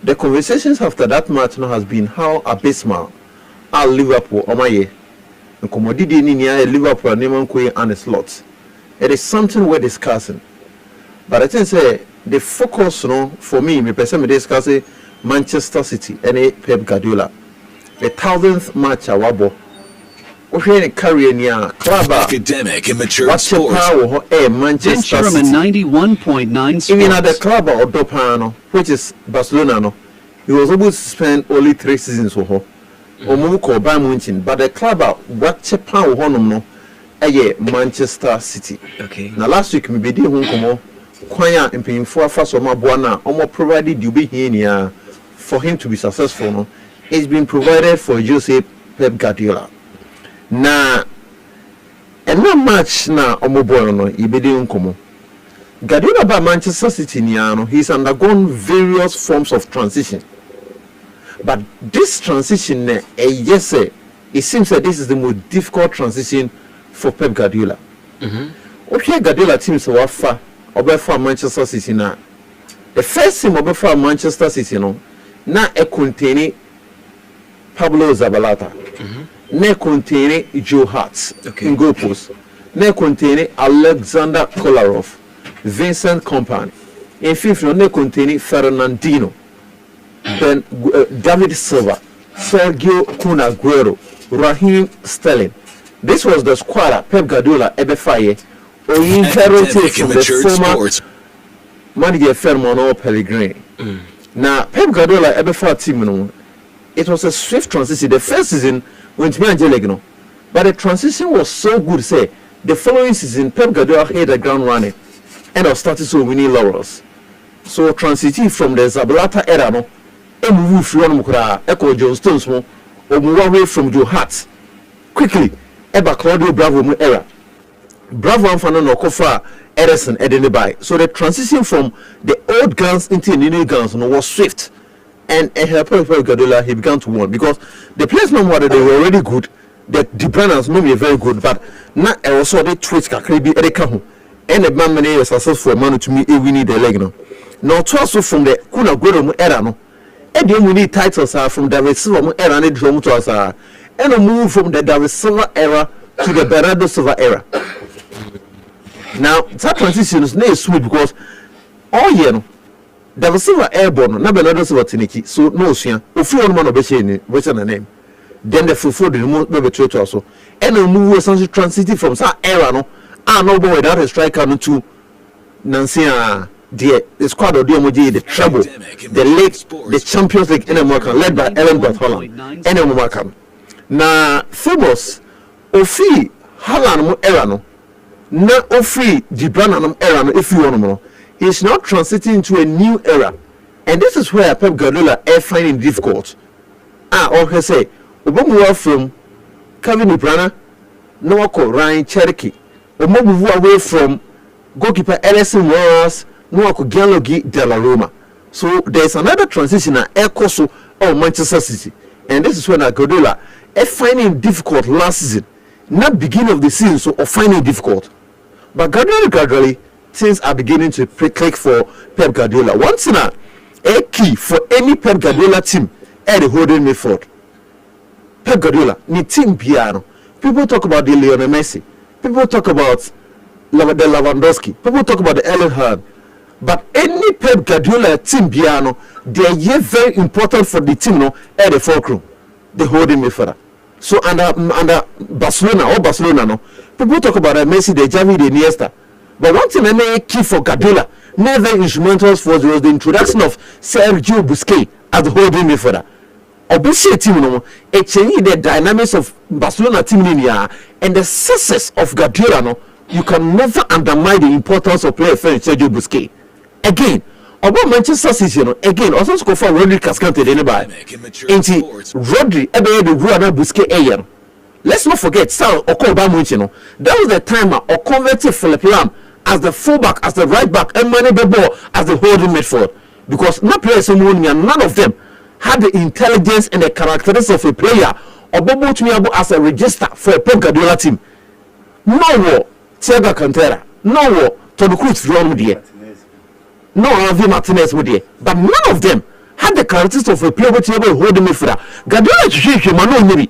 The conversations after that match now has been how abysmal are Liverpool on my year. And commodity in Liverpool and a slot. It is something we're discussing. But I think say the focus no for me person me discuss Manchester City and Pep Guardiola. The 1000th match awabo. O hwe career near club academic and mature sports. Manchester City 91.9 even at the club of Dopano, which is Barcelona no. He was able to spend only 3 seasons with her. Omuko Bayern Munich, but the club what Japan honum no Manchester City. Okay. Now last week me be di ho komo kwanya mpinfo afa so maboa na omo provided you be here for him to be successful no. It's been provided for Jose Pep Guardiola. Na ena match na omo boy no ibedi nkomo. Guardiola by Manchester City no he's undergone various forms of transition. But this transition yes it seems that this is the most difficult transition for Pep Guardiola. Okay, Guardiola teams wafa obefa Manchester City na. The first team obefa Manchester City no na e contain Pablo Zabaleta. Na contain Joe Hart in goal post. Na contain Alexander Kolarov, Vincent Kompany. In fifth no contain Fernandinho. Then David Silva, Sergio Kun Aguero, Raheem Sterling. This was the squad that Pep Guardiola ebefaye or inherited from the former manager Fernando Pellegrini. Now Pep Guardiola ebefa team no, it was a swift transition. The first season went me and but the transition was so good. Say the following season Pep Guardiola hit the ground running and was started so winning laurels. So transiting from the Zabaleta era no, move from Echo John Stones or move away from Joe Hart quickly. Eba Claudio Bravo era. Bravo and Fernando Kofa Edison Edenby. So the transition from the old guns into the new guns was swift. And helped Guardiola he began to win because the players no more they were already good. The dependents no be very good, but now also they twitch kakribi edeka. And the man many successful man to me we need the leg no. Now also from the Kuna Goro era no. And we need titles from David Silva era and drum to us and a move from the David Silva era to the Bernardo Silva era. Now that transition is not smooth because all year no, David Silva airborne na Bernardo Silva tiniki so no sua ofi on man obeche what's the name then the fufu the move be to also and a move essentially transiting from that era no no boy without a striker no to Nancy the squad of DMG, the treble, the league, the Champions League in America, led by Ellen Bartholland, and American. Now, famous, Ofi Haaland era no, na Ofi Gibran era no. If you want to know, he's now transiting into a new era, and this is where Pep Guardiola is finding difficult. Okay, say, Obamu from Kevin De Bruyne, Noako Ryan Cherokee, Obamu away from goalkeeper Ellison Morris. No Gianluigi Della Roma. So there's another transition at Ecoso or Manchester City. And this is when Guardiola is finding difficult last season. not beginning of the season, so or finding it difficult. But gradually, things are beginning to click for Pep Guardiola. Once in a key for any Pep Guardiola team at the holding midfield. Pep Guardiola, ni team piano. People talk about the Lionel Messi. People talk about the Lewandowski. People talk about the Erling Haaland. But any Pep Guardiola team piano, they are very important for the team no at the fulcrum. The holding midfielder. So under Barcelona no, people talk about Messi, the Xavi, the Iniesta. But one thing I may key for Guardiola, never instrumentals was the introduction of Sergio Busquets as the holding midfielder. Obviously, team no, it changed the dynamics of Barcelona team in here and the success of Guardiola. No, you can never undermine the importance of player Sergio Busquets. Again, about Manchester City, again, also score for Rodri Cascante anybody. Into Rodri, the Ruana Busquets. Let's not forget, Sal Okoba, that was the time or converted Philip Lam as the fullback, as the right back, and Mane Bebo as the holding midfield. Because no players, none of them had the intelligence and the characteristics of a player or Bobo to me as a register for a Pep Guardiola team. No war, Thiago Cantera, no war, Tony Cruz from there. No, Javi Martinez with there. But none of them had the characteristics of a player to able holding midfielder. Guardiola to Mano maybe.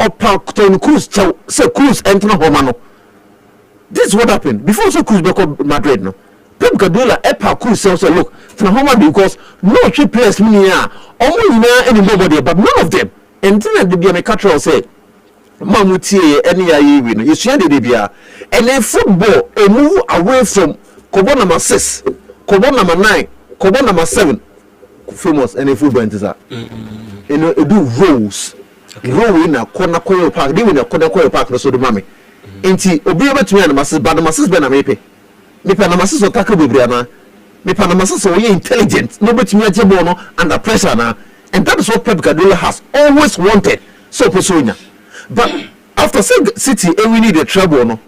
Or Tony Cruz, say Cruz enter Homano. This is what happened before so Cruz back up Madrid. No, Pep Guardiola, Epa Cruz also look to Homa because no three players only anybody, but none of them. And then the Bianca said, Mamuti, any win, you share the Debia, and then football, a move away from Kobo number 6, Kobo number 9, Kobo number 7, famous any football enters. You know, do roles. Row in a corner park, they win a corner park, no so the mommy. Enti obi ebe tumi na masses but the masses be na mepe na masses o tackle bebriana mepe na masses o intelligent no betumi ajebo no under pressure na, and that is what Pep Guardiola has always wanted so Posonia. But after City we need the treble no,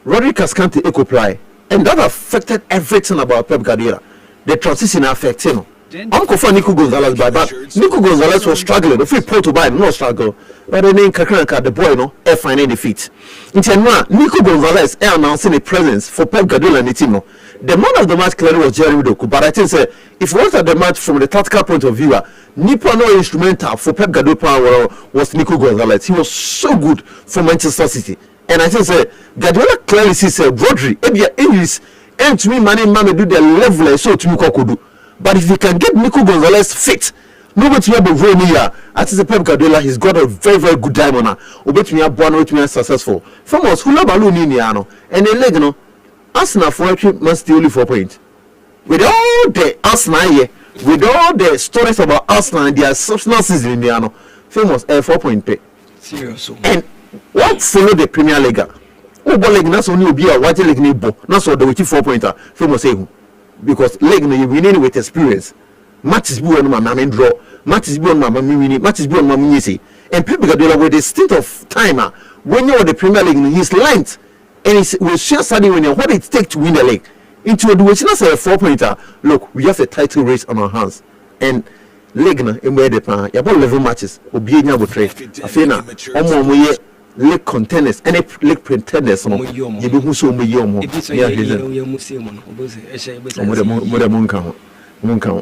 Rodri Cascante equiply, and that affected everything about Pep Guardiola. The transition affected him. Uncle for Nico Gonzalez by but Nico Gonzalez was struggling. If we pull to buy no struggle, but the name Kakranka, the boy, no, finding defeat. In Tenwa, Nico Gonzalez announcing a presence for Pep Guardiola and the team. No, the man of the match clearly was Jeremy Doku, but I think if we look at the match from the tactical point of view, Nipo no instrumental for Pep Guardiola was Nico Gonzalez. He was so good for Manchester City, and I think Guardiola clearly sees Rodri, Ebia English, and to me, man do the level so to me Kokodu. But if he can get Nico Gonzalez fit, nobody will be running here. As the Pep Guardiola, he's got a very, very good time on her. Obet me up one, me successful. Famous Hula Balloon in Yano, and then leg no. Arsenal for a must steal only 4 points. With all the Arsenal here, with all the stories about Arsenal and their substances in Yano, famous 4 point pay. Serious. And what follow the Premier League? Oh, but like that's only be a white leg neighbor. That's what the 4 pointer. Famous say. Because leg no you winning with experience. Matches be on my main draw, matches be on my winning, matches be on my winning. And Pep Guardiola with the state of timer when you're the Premier League, his length and he will share study when what it takes to win the league. Into the which is a 4 pointer. Look, we have a title race on our hands. And leg no in where the pan, you about 11 matches, Obi nya betray. Afena, omo league contenders, any league pretenders, you be who so me yomo.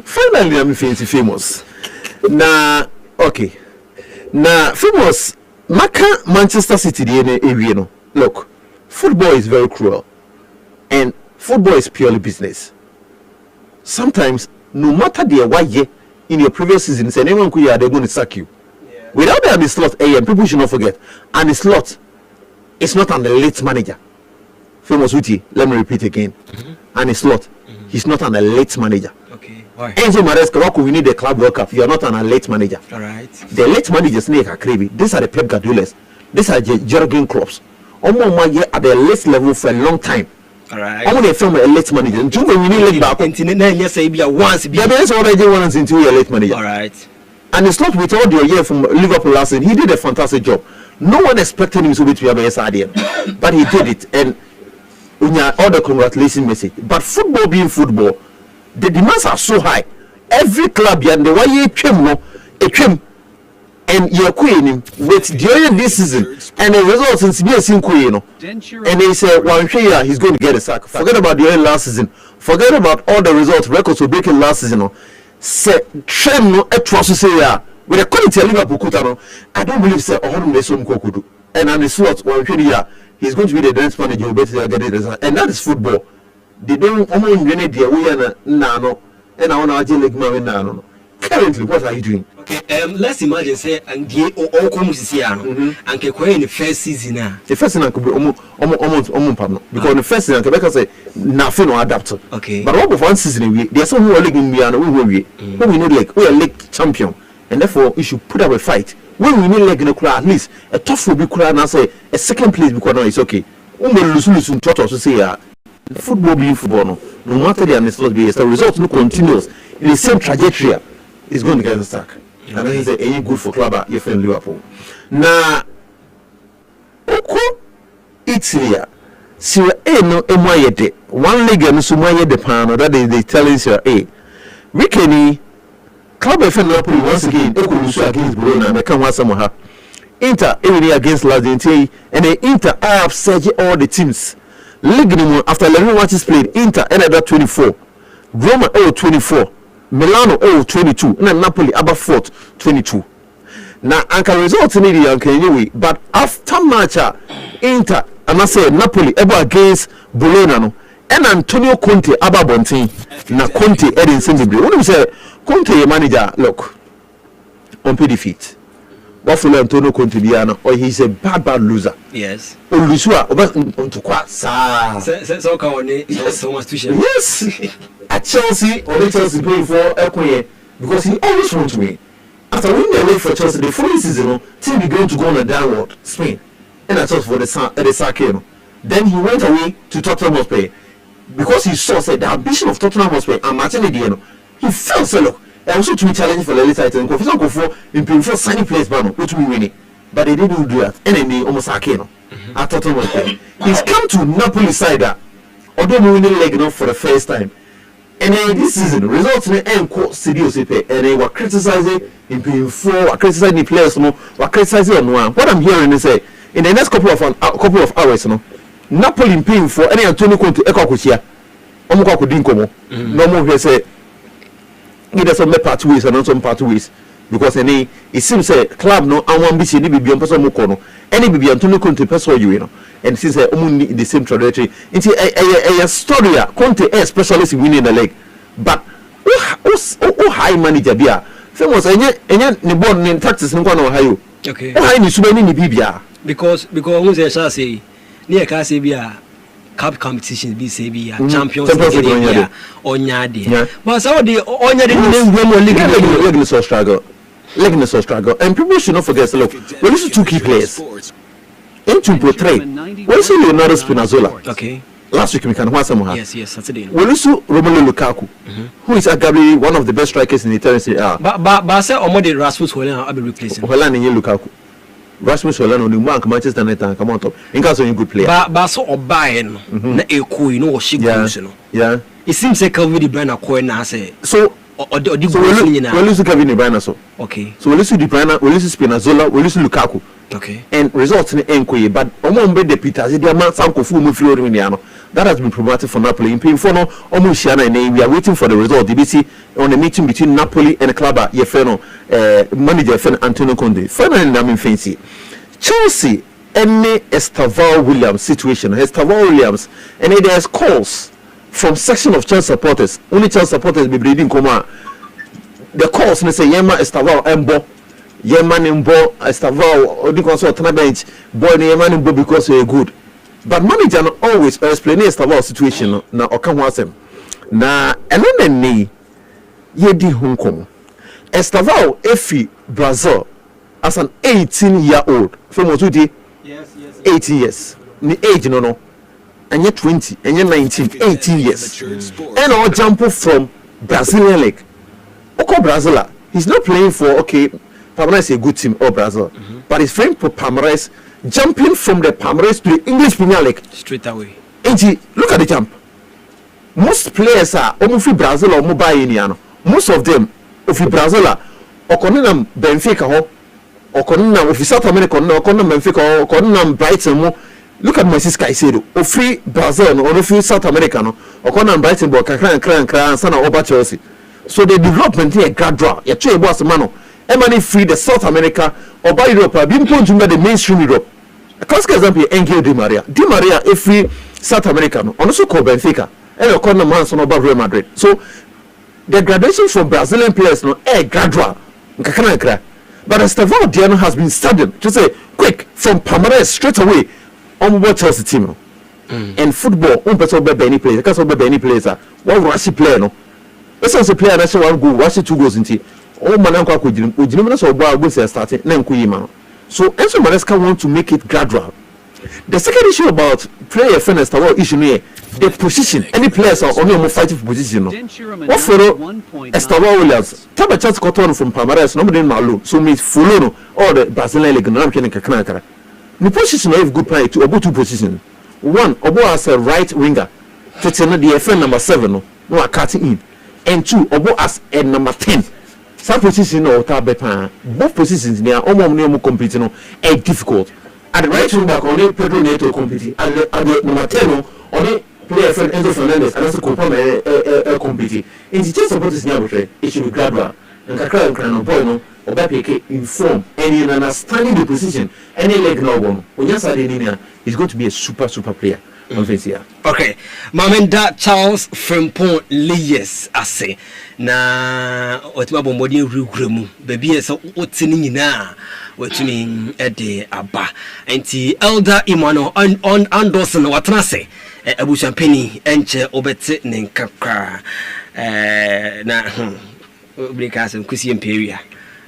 Finally, I'm fancy famous. Na okay. Na famous Maka Manchester City the look, football is very cruel, and football is purely business. Sometimes, no matter the why in your previous season, anyone could they're going to sack you. Without them, the slot AM, people should not forget. And the slot is not an elite manager. Famous Witty, let me repeat again. And the slot, he's not an elite manager. Okay. Why? Enzo Maresca, we need a club World Cup. You are not an elite manager. All right. The elite managers need a craving. These are the Pep Guardiolas. These are the Jurgen Klopps. Almost at the elite level for a long time. All right. I'm going to film a elite manager. And we need league back. And yes, be a once. Yeah, that's what I did once into a elite manager. All right. And it's not with all the year from Liverpool last season. He did a fantastic job. No one expected him to be a best idea, but he did it. And all the congratulations message. But football being football, the demands are so high. Every club and the way you came, and you're queen with during this season and the results in CBS queen, and he said one year he's going to get a sack. Forget about the last season. Forget about all the results records were breaking last season. Say trend no etwas say ya with the quality of Liverpool Kutano. I don't believe say on the some kokudu. And on the slot one year he's going to be the dance manager better get it, and that is football. They don't own any idea we are nano and I want to league man nano. Currently, what are you doing? Okay, let's imagine say and the all come Siciano and Kekwe in the first season. The first season could be almost because the first season Quebec say nothing or adapted. Okay. But what of one season there's some who are league in Miano who we need like we are league champion and therefore we should put up a fight. When we need like in a crowd, at least a tough will be crowd and say a second place because now it's okay. Lose to say football being football no matter the amnesty be the result no continuous in the same trajectory. Is going to get stuck. And then he said, any good for club you in Liverpool. Now, Italy, Serie A no Emoyede. One league and Sumaye de Pano that they telling Serie A. We can club of Napoli once again. Ekurusu against Bologna. They can want some. Inter against Lazio, and the Inter have surged all the teams. League after 11 matches played, Inter ended up 24. Roma 24. Milano 22 and Napoli about 4th 22. Now anka results in the anyway, but after match Inter and I say Napoli ever against Bologna no and Antonio Conte about Bontin na Conte Edin Sindibri. When we say Conte manager look on pay defeat. Buffalo Antonio Conte Biano or he's a bad loser. Yes. Olusua on to quite sa. So much to share. Yes. At Chelsea, or Chelsea playing for Equie because he always wants to win. After winning the league for Chelsea, the following season, team began to go on a downward Spain. And I thought for the Sakeno. Then he went away to Tottenham Hotspur because he saw said the ambition of Tottenham Hotspur and Martin Dieno. He felt so look. And also to be challenging for the later title. Confused for in previous signing players, which we winning. But they didn't do that. And then they almost Sakeno at Tottenham Hotspur. He's come to Napoli side that although winning the leg for the first time. And then this season, results in the end quote CDOCP, and they were criticizing in paying for, were criticizing the players, were criticizing on one. What I'm hearing is say in the next couple of hours, Napoli in paying for any Antonio Conte Eko Kuchia, Omuka Kudinkomo, no more say either some part ways and not some part ways. Because it seems a club no and one BC ni bibi person mukono any bibi Antonio Conte person you know and since only in the same trajectory it's a story Conte a specialist in winning the league but high manager bia famous enya ni board ni tactics ni kwa na hayo okay high ni suba ni bibia because who say ni e ka say bia cup competitions be say bia champions league onyade but so the onyade ni league so struggle. And people should not forget, look, we listen to two key players. Into portray. We listen to Leonardo Spinazzola. Okay. Last week we can watch some. Yes, Saturday. We listen to Romelu Lukaku, who is arguably one of the best strikers in the Italian Serie A. But say Omode Rasmus Hojlund will be replacing. Hojlund and Lukaku. Rasmus Hojlund on the bank Manchester United come on top. In case of a good player. But so Obayen na Eko you know what she goes you know. Yeah. It seems like Kevin De Bruyne ko na say. So we listen Kevin De Bruyne so. Okay. So we listen De Bruyne, we listen Spinazzola, we listen Lukaku. Okay. And results in Enkoye, but Omombe de Peters, the amount of Mufioriano that has been promoted for Napoli. In paying for no Omushiana and we are waiting for the result. DBC on the meeting between Napoli and the club Yefeno manager Antonio Conte. Finally, I'm in fancy. Chelsea any Estavao Williams situation. Estavao Williams and there's calls from section of Chelsea supporters. Only Chelsea supporters be breathing coma. The calls they say Yema Estavao Embo. Yeman Mbo Estavao Odikwaso Tana bench boy Yeman Mbo because you're good. But manager always explain Estavao situation na okamwasem. Na enene ni yedi Hong Kong. Estavao efi Brazil as an 18-year-old. Famous with yes. 18 years. Ni age no. And you're 20, and you're 19, 18 years. And all jump from Brazilian league. Oko Brazil, he's not playing for Palmeiras is a good team or Brazil, but he's playing for Palmeiras, jumping from the Palmeiras to the English Premier League straight away. And look at the jump. Most players are almost Brazil or mobile Indiano. Most of them, if Brazil, or Benfica, okonna ofi South America okonna Benfica okonna Brighton mo. Look at my sister Caicedo. Free Brazil or free South America no. Okonna Brighton bo kakran sana over Chelsea. So the development here gradual. You try boss man. Emani free the South America or by Europe. Being put to the mainstream Europe. A classic example is Angel Di Maria. Di Maria is free South America no. Also called Benfica. And okonna man son over Real Madrid. So the graduation from Brazilian players no gradual. Kakran. But Estevão Diano has been studied. Just say quick from Palmeiras straight away. On what Chelsea team no. And football, person be any player. Because be any players. One rush player no. Person say player na say one goal, rush 2 goals into. Oh man anko akojiri. Ojiri na so gba go say starting na nkuyi ma. So Enzo Maresca want to make it gradual. The second issue about player fairness about issue here, the position. Any players are only fighting for position no. What for Estevão Williams. Taba chance got on from Palmeiras, nobody in Malo. So me follow no all the Brazilian league no am kenin kakra. The position have good player to about 2 positions. One, Obo as a right winger. Fitting the FN number 7 no are cutting in. And 2, Obo as a number 10. Some position no better. Both positions they are almost competing no difficult. At the right wing back only Pedro Neto competing. At the number 10 no only player friend Enzo Fernandez and also competing. In the case of position here, it should be gradual. And kakra boy no Obapeke inform and in understanding the position any leg no one when you say he's going to be a super player okay Mamenda Charles Frimpong Leyes ase na otima bombodi rugremu baby so otini nyina watumi ede aba enti elder Emmanuel on Anderson watena se abu champagne enche obete ne nkakra na obrika se kusi emperiya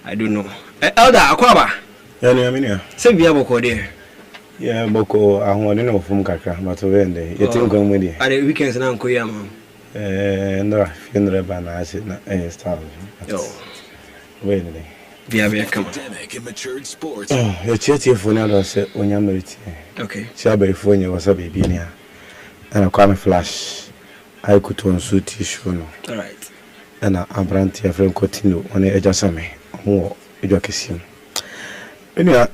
I don't know. Elder Akwaba. Yeah, say we have boko there. Yeah, boko ahwon no from kakra mato vende. You think go with at the weekends na nko ya man. No, funeral ban I said na start. Yo. Wait. Via come. Matured sports. Oh, your chatty phone I say when you meet. Okay. Shabe phone you was a baby near. And I come flash. I could on suit tissue no. All right. And I'm brand here from continue on the edge of summer. More education. Anyway,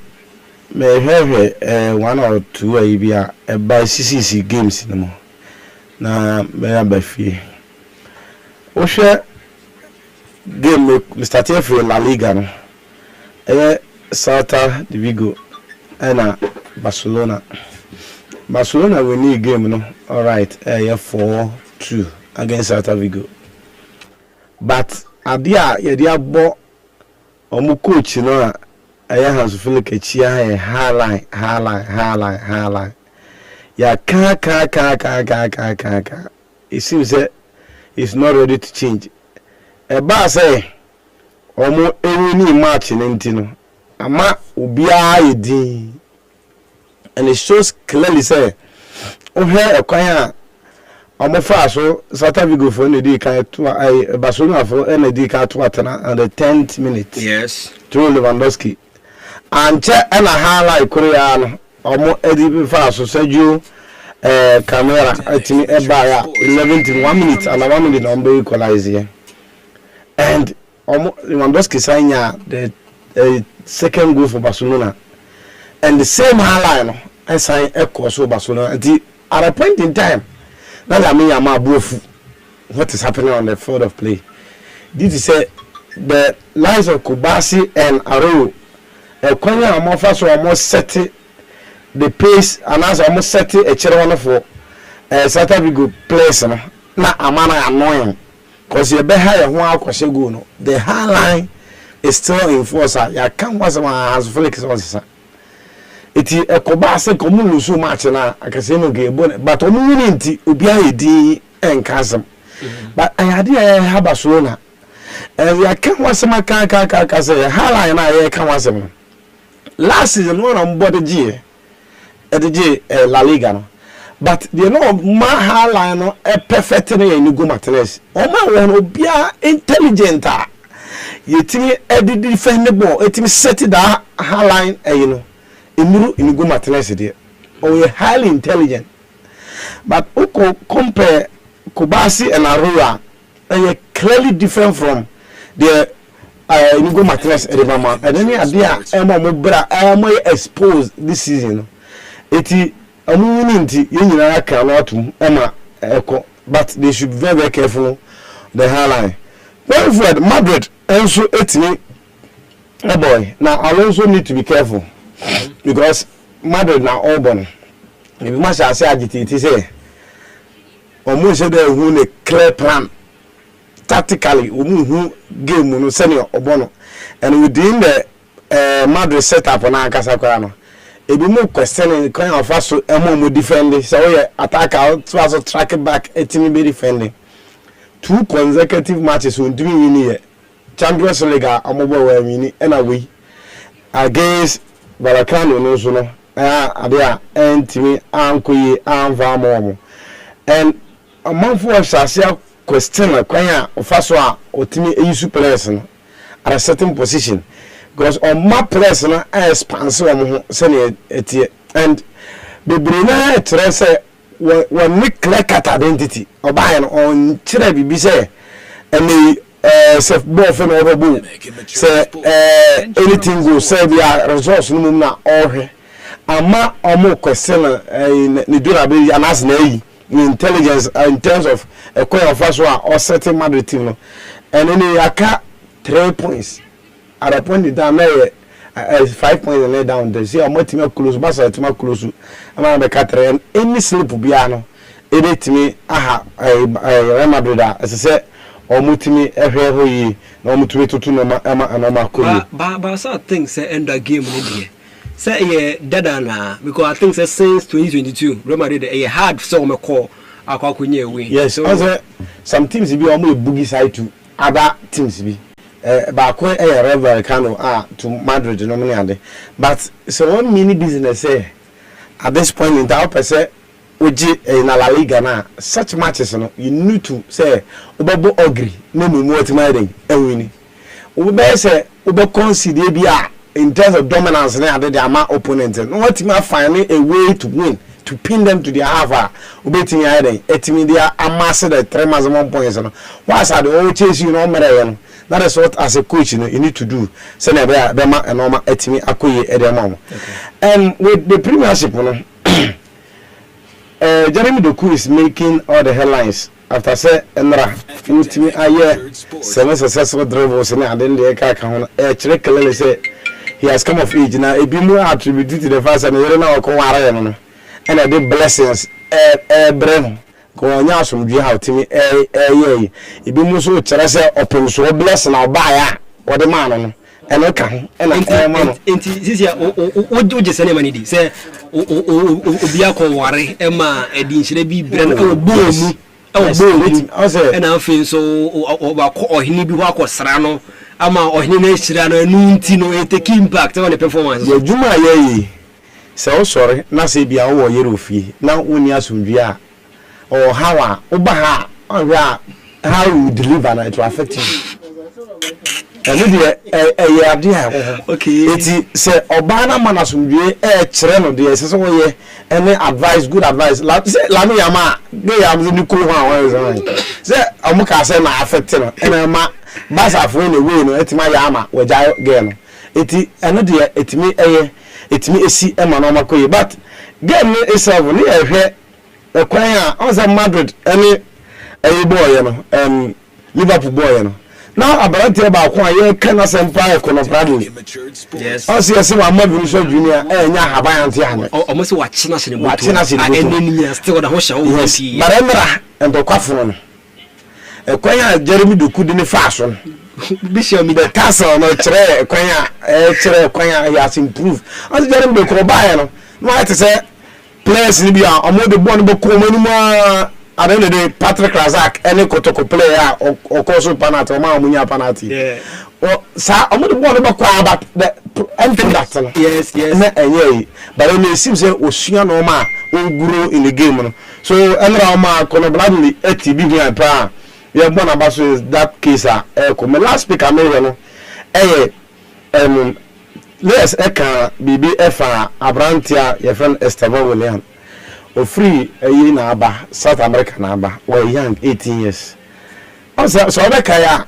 may have 1 or 2 a by CCC games no more. Na may have fee. O share game we started for La Liga no. Celta de Vigo and Barcelona. Barcelona we need game no. All right, 4-2 against Celta Vigo. But adia ye dia bo omu coach no aya has feel like chia highlight ya ka it seems that it's not ready to change e ba say omu eni match no ama obia yedi and it shows clearly say o here ekwan omo fa so Celta Vigo for the kan to Barcelona for the kan to atana on the 10th minute. Yes. Through Lewandowski. And check and a highlight Korean omo edi fa so Sergio camera atini eba 11 minute and 1 minute on be equalize here. And omo Lewandowski sign the second goal for Barcelona. And the same highlight I sign echo so Barcelona at a point in time. Now I mean I'm what is happening on the field of play. This is the lines of Kubasi and Aro. Kwanya amofa so almost set the pace and as almost set a chair for Celta Vigo place na amana annoying because you be high one akwase go no. The high line is still in force. Ya kan was has flex was iti ekobase komu lusu match na akase no ge but omu wini nti obia yedi enkasem but ayade ha Barcelona ya kan wasema ka say hala na ya kan wasem last season one on board G La Liga no but they know ma hala no e perfect na ya Inigo Martinez o ma won obia intelligent yetimi edit defend the ball etimi set that hala you know Inigo Martinez there. Or you're highly intelligent. But Oko compare Kubasi and Aurora, and you're clearly different from the Inigo Martinez Edemama and then idea Emma Mubra am exposed this season. Eti amunti yenyina cannot Emma Echo, but they should be very careful the hairline. Well, Fred, Madrid also etini a boy. Now I also need to be careful because Madrid now all born. If you must say agitated, say almost there who a clear plan. Tactically, who game no senior obono, and within the Madrid setup on Ankasakano, it be more questioning kind of us to more defending. So yeah, attack out to also track it back. A team be defending 2 consecutive matches will do in Champions League. I'm over winning and away against Balakano. No sooner there and Timmy Ankoye and Vamomo and a month for Sasia. Question kwanya ofaso otimi eyisu players no at a certain position because on my players no expanse wo se na etie and bebre na etre se when we clear cut identity obaye no on kire bibi se any self ball for no ball say anything go say dia resource no mum na ohwe ama omo question ni dura be anas na yi intelligence in terms of a coin of us or certain Madrid team, no, and then you got 3 points at a point in time, 5 points and lay down. They say, I'm to close, but I'm to close. I'm on the cutter, and any slip will be ano. It to me, aha, a Madrid, as I said, or mutimi every year, no mutuated to Emma and Omar. But some things say end the game in India. Say dead na because I think since 2022 Real Madrid a hard so me call akwakunye win. Yes, so some teams be almost boogie side to other teams be ba ko rival Cano to Madrid no money but so one mini business say at this point in time person oji in La Liga na such matches no you need to say obo agree no me what my den win we be say obo consider bi in terms of dominance, they are my opponents. What team are finding a way to win, to pin them to their half. Ubeting either, etimi they are amassed the 3 maximum points. Why are they all chasing you? No matter that is what as a coach you need to do. Send a bear, Bema and Norma etimi akoye edemom. And with the Premiership, Jeremy Doku is making all the headlines. After say Enra, ultimi aye 7 successful drivers and then the car can clearly say. He has come of age now. It be more attributed to the fact that we now come around and I did blessings. Breno go on your some how to me. It be more so to open so blessing or buy or the man and okay. And this year, what do you say? Money say, Obiako worry, Emma, Edin should be Breno boom. And I feel so or he need to walk or Serrano. Ama ohinene shirano nunti no e take impact on the performance. Ye juma ye so sorry na se bia wo yero fie na woni asumdua or how oba ha how you deliver na it will affect you. And the idea okay it say oba na man asumdua kire no de se so ye any advice good advice la say la me yama dey am ni ko ho say amuka say na affect no and ma basa for any way no etima yama we jai game eti eno de etimi esi ema no makoye but game itself ni ehwe ekwan a on say Madrid any boy no Liverpool boy no now abrante ba ko aye kana sempa ekono Bradley yes o se se wa Mabi so junior enya haban ante ane o se wa china sene eneni still da ho sha o fi baremra endo kwafo no ekwan a Jeremy Doku de ne faso Bishop me the castle no chere ekwan a chere ekwan a he has improved as Jeremy Doku ba no no to say players ni bia omo de bon bo ko mani ma at the end of the day, Patrick Razak, any Kotoko player or Koso Panati or Mamunia Panati. Yeah. Well, sir, I'm not one about the anything that. Yes. But it seems that Ocean Oma will grow in the game. So, Enrama, Conobladly, Eti, Bibian Pa, you have one about that case. My last speaker, let's Eka, BBF, Abrantia, your friend Estevao William. O free a year na aba South America na aba we young 18 years. Also so be kaya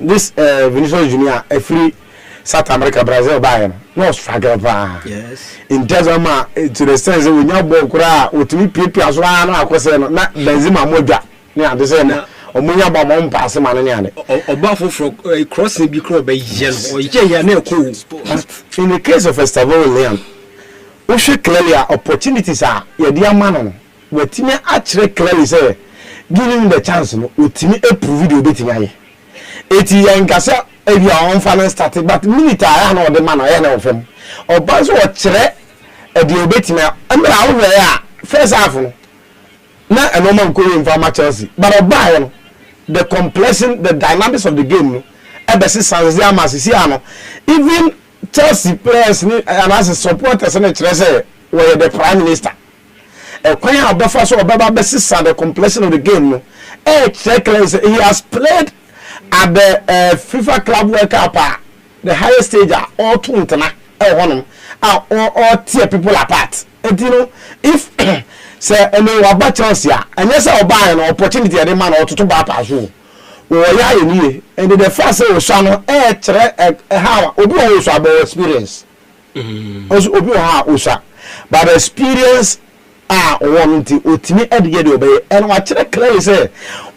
this Vinicius Junior free South America, Brazil, Bayern, no struggle. Yes. In terms of to the sense that we now walk with me, people as well, not Benzema Moja. Yeah, the same. Or Munya Bamon pass man or Buffalo for a crossing be crow by Yen or Jay cool. In the case of Estavo Leon, we should clearly opportunities are your dear man. Where Timmy actually clearly say, giving the chance with Timmy a video beating I. 80 young Gassa. If your own finance started, but military, I know the man I know of him. Or Buzz or Chere, a deal betting now. I'm out there. First half. Not a normal going for Chelsea, but a Bayern. The complexity, the dynamics of the game. Even Chelsea players and as a supporters and a treasure were the prime minister. A choir of Buffalo or Baba Bessis and the complexity of the game. He has played at the FIFA Club World Cup, the highest stage are all two internal, all tear people apart. And you know, if say any about Chelsea, and yes, I'll buy an opportunity at the man or to buy pass you. And the first say was how Obi also about experience. Also Obi Usa, but experience one to ultimate edge obey and what clearly say.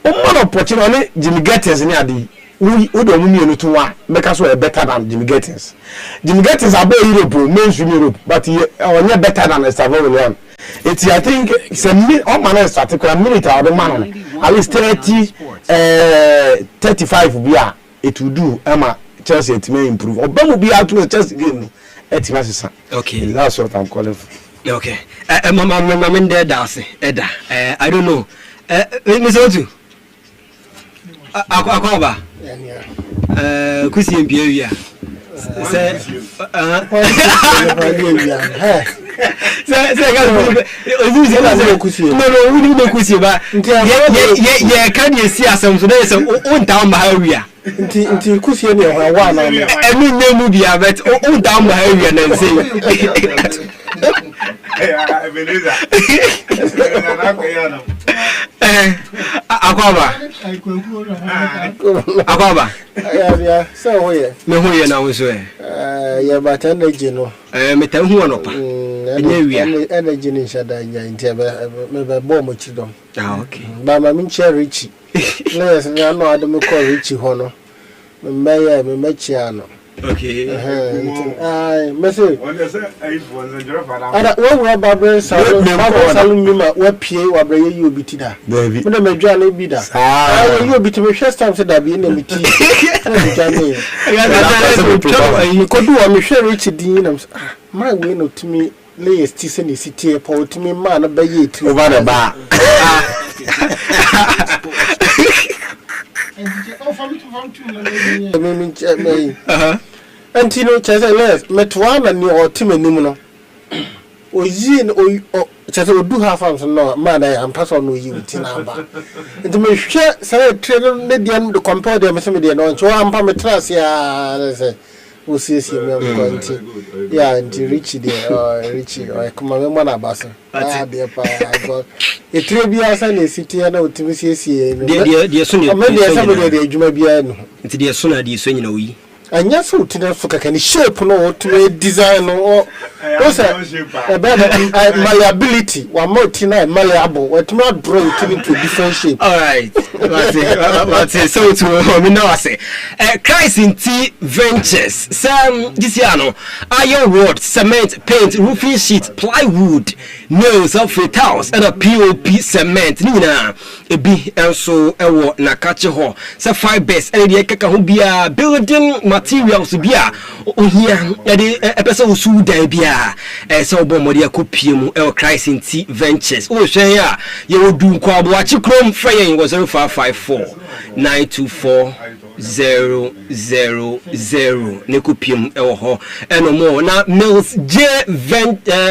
One opportunity Jimmy Gettins in Yadi. We don't need to one because we're better than Jimmy Gettins. Jimmy Gettins are better Europe, mainstream Europe, but he are better than Estavo Leon. It's I think it's a all man started a minute or the man at least 35 yeah, it will do. Emma Chelsea it may improve. Or will be out to a Chelsea game. Okay, that's what I'm calling for. Okay, Mama Darcy, Edda. I don't know. Miss Otu. Akwaba. Kusi Imperial. Say, yeah, can you see us some today? So, on down Maharia. Until Kusi and one, I mean, no movie, but on down Maharia and say, I believe that. Akwaba. Yeah, so here. Me who you now so yeah, but energy no. Me tell who no pa. Energy ni shada nya ntebe me be bomb chidom. Ah, okay. Ba ma min share Richie. Yes, na no adam call Richie ho no. Me mechia no. Okay. Message. Ada wo wo babre salon mi ma wa pie wa bre ye obiti da. Me na medwa na bi da. Ye obiti me hwe stamp se da bi na miti. Ko do wa me hwe Richie din na my we no timi lay sti se ni city po timi ma na ba ye ti over the bar. Antino chese les metwana ni otime nim no oyi no chese odu half am no man I am person no yi uti na ba nti me hwe say trade ne dia no compare dem se me dia no ncho am pa me trust ya say o sisi me am ko nti ya nti Richie dia Richie o kuma me mo na ba so dia pa I got e trade bia sa na city na otime sisi dia so ne me dia sa me dia adwuma bia no nti dia so na dia so nyina oyi anya so tina so kaka ni shape no to design no malleability one more tina malleable what me draw it into different shape. All right, let's say so to me now say Christ in T Ventures some this year no iron rod, cement, paint, roofing sheet, plywood, nails, outfit tiles and a POP cement nina ebi enso ewo na kache ho say fibers and the kaka ho bia building materials bia ohia e de epese osu dan bia so bomodi akopie mu e Christ in T Ventures o hwen ya ye odu nko aboachi krom fayen was 0554 924 000 ne kopiem e wo ho eno mo na Mills J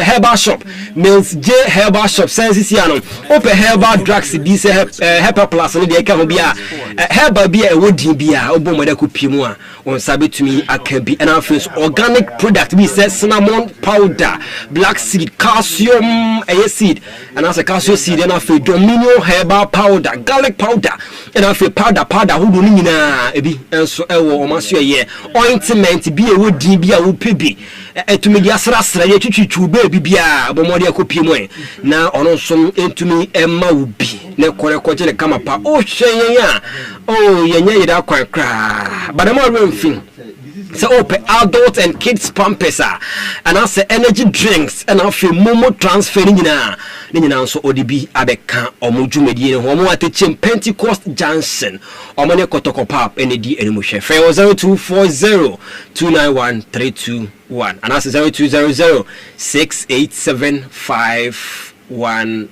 Herbal Shop Mills J Herbal Shop sense sia no open herbal drugs bi se Herbal Plus ne de ka ho bia herbal bia e wodi bia obomodi akopiem a on sabetumi akabi and our face organic product we say cinnamon powder, black seed, calcium seed, and as a calcium seed and our face dominion herbal powder, garlic powder, and our face powder who do nina ebi enso ewo omaso ye ointment bi e wodi bi a wo pebi etumi di asrasra ye twitwitu ba bibia bomode akopie mu na ono nso entumi emma wo bi ne kore koje ne kamapa o hweye a o yenye yida kwan kra badama remfin so open adult and kids pampers and also energy drinks and also momo transfer nyina nso odibi abeka omudwumedie ne ho mo atechem Pentecost Junction omane kotokopap enedi enimuhwe fe 0240291321 and also 0200687511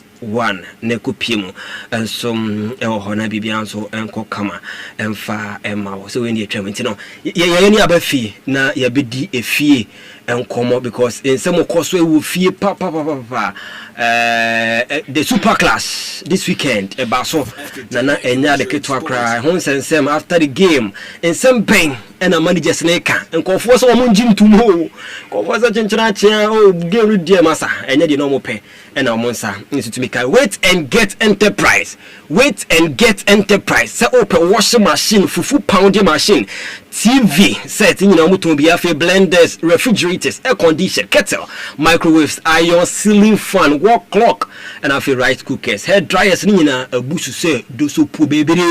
ne kupiemu ensom hona bibia so enko kama emfa emma so we ni atwam ntino ye ni abafi na ye bedi efie enkomo because ensem koso ewu fie pa the super class this weekend ebaso na enya de ketwa cry hon sensem after the game ensem ben ena managers neka enkofo so mo njintum ho kofo so chenchera chia o game die masa enya de no mo pe ena mo nsa nsutumi wait and get enterprise say open washing machine fufu pounding machine TV set nyina muton bia fe blenders refrigerators air conditioner kettle microwaves iron ceiling fan wall clock and afi rice cookers hair dryers nyina abusu se do so po bebere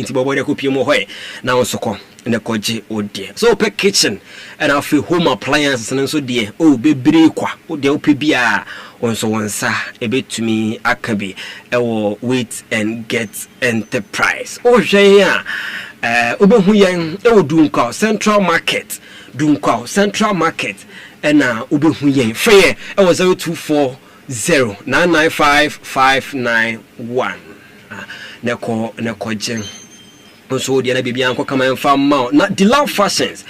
nti bobo de kopie mo hoye na onsoko ne koje odie so open kitchen and afi home appliances nso de o bebere kwa o de ope bia onso wonsa ebetumi akabi ewo wait and get enterprise o hwe ya obehu yen ewo Dunkwa Central Market ena obehu yen free ewo 0240995591 neko je so dia na bibia anko kama emfa ma na the love fashions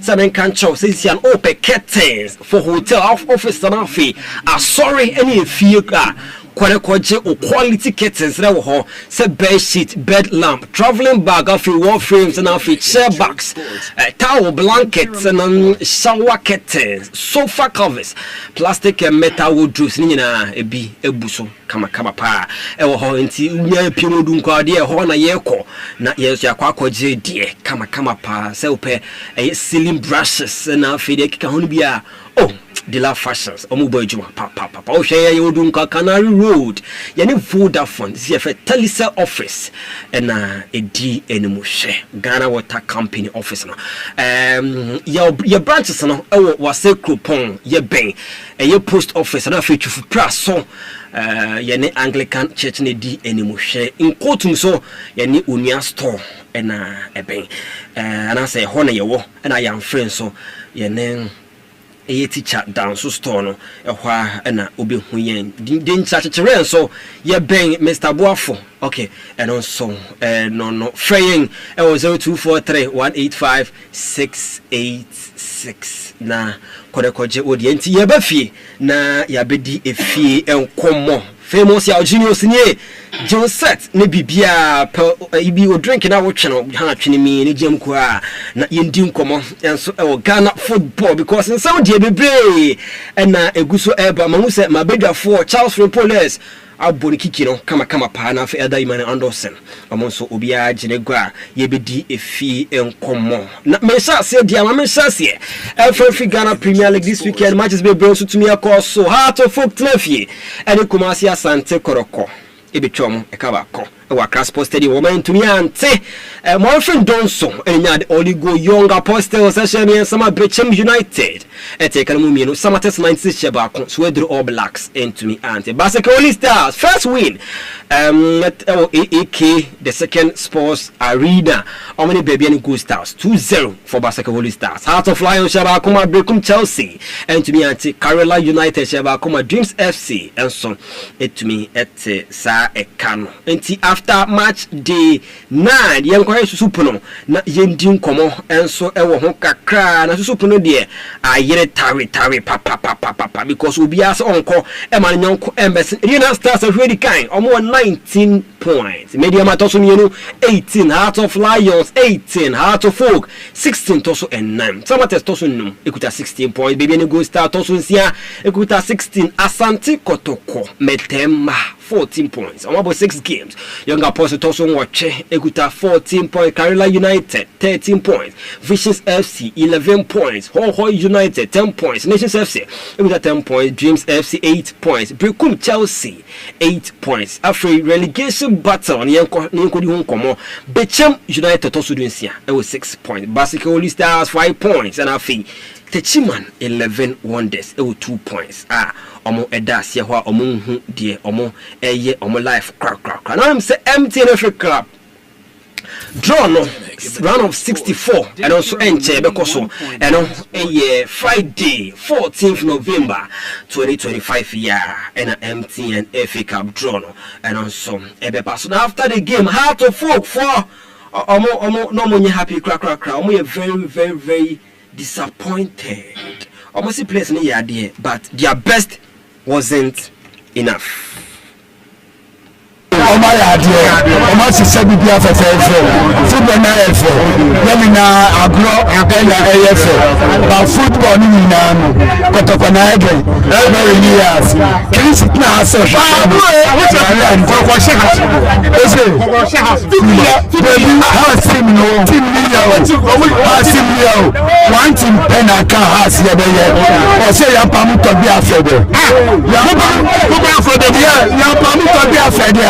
saben kan chow say an open curtains for hotel office na fi sorry any fie kwarekoje o quality curtains na wo ho say bed sheet bed lamp traveling bag of wall frames and of chair backs towel blankets and shower curtains sofa covers plastic and metal wardrobes ni na ebi ebuso kama pa e wo ho nti nya pie Dunkwa de ho na yeko na yeso yakwakoje de kama pa say ope ceiling brushes na afide kika ho bia oh the love fashions omubo ejuma pa o hwe ye Dunkwa Canary Road yani Vodafone si efe Telisa office na edi enimu hwe Ghana Water Company office no your branches no ewo wase Krupon ye ben ye post office na fe twifu praso yani Anglican Church ne di enimu hwe inkotum so yani Unia store na eben ana say ho na ye wo na yan friend so yani a teacher down so store no ehwa na obehu yen din chachechere so ye ben Mr. Boafo okay and also no fraying 0243185686 na kodekoje odienti ye bafie na ya bedi efie enkomo famous ya genius nie John set ne bibia ibi o drink na wo twe no ha twene mi ne gem ko a na yendi nkomo enso e Ghana football because in some dey bebre na eguso eba mahu se mabedwafo Charles Repoles aboni kiki no kama pa na fa eda Imane Anderson amonso obia ginegwa ye bedi efi enkomo na mesha se dia ma mesha se every Ghana Premier League this weekend matches be bro so to me akọ so heart of folk trafie ene Kumasi Asante Koroko ebetwom ekabako wa Craspo Stadium woman to me ante my friend Donso enya the Oligo Young Apostles session sama Bechem United etekana mu mienu Samates 96 chebako so we All Blacks into me ante Basaka Holy Stars first win at AAK the second sports arena omani baby and Good Stars 2-0 for Basaka Holy Stars Heart of Lions chebako Brekum Chelsea and to me ante Kerala United chebako Dreams FC and so it me at sa ekano enti after match day 9 yankwa susupuno na yendi nkomo enso ewo ho kakra na susupuno de ayere tawe papa because obiase onko e man nyonko embes Rena Stars already kind omo 19 points media matoso mienu 18 Heart of Lions 18 Heart of Folk 16 toso and 9 Samates toso num ekuta 16 points baby ne Good Star toso nsia ekuta 16 Asante Kotoko Metema 14 points. I'm about 6 games. Younger Post Toson Watche Ekuta 14 points. Kerala United 13 points. Visions FC 11 points. Ho United 10 points. Nations FC Ekuta 10 points. Dreams FC 8 points. Brekum Chelsea 8 points. After relegation battle on Yankodi Honkomo, Bechem United Tosu Dunsia it was 6 points. Basically Holy Stars 5 points and Afi Techiman 11 wonders it was 2 points. Omo edas ye hwa omo hu die omo eye omo life crack. Now I'm say empty in club. Draw no round of 64 and also enche bekoso and on a Friday 14th November 2025 year and MTN FA Cup draw no and also ebe pass. Now after the game Heart of Folk for omo no money happy crack omo very disappointed. Almost see place in the year but their best wasn't enough. Oma ya adie oma sise bibia fefefe football na efe yemina agro na efe ba football ni na no kotoko na ege every years Chris na ase ko shehas ese team one team penaka has ye be o se ya pamu to bi afede ya pamu to bi afede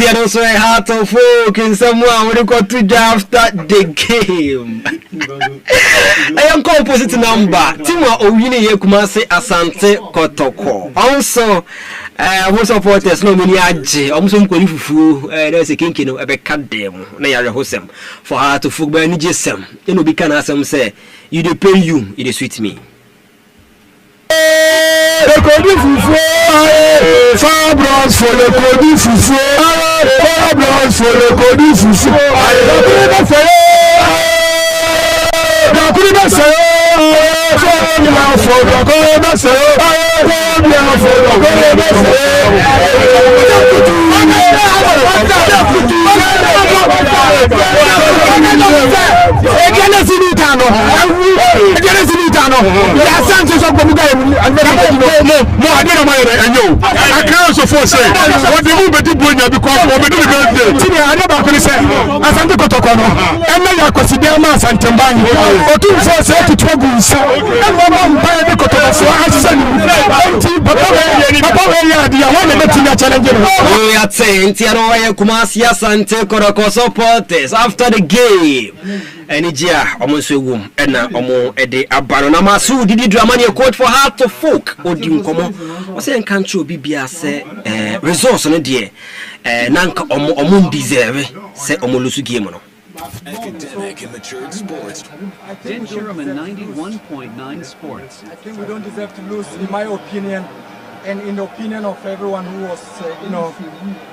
and also a Heart of Folk in someone when you got to after the game. I am composite number Tima Owini Yekumase Asante Kotoko. Also, most supporters no many aje. Almost Mkolifu. There's a kinkino ebe kadem. Na yare hosem for Heart of Folk by Nijesem. You know, be can asem say you dey pay you, it is sweet me. Le Codi Foufou, Fabros for le Codi Foufou, Fabros for le Codi Foufou. After the game, Enijia almost a womb, and Omo Ede Abano Masu did drama near quote for Heart of Folk or Dim Como was saying country BBA say resource on a dear Nanka Omun deserve say Omolusu game. Academic and matured sports. Dan Sherman 91.9 Sports. I think we don't deserve to lose, in my opinion, and in the opinion of everyone who was,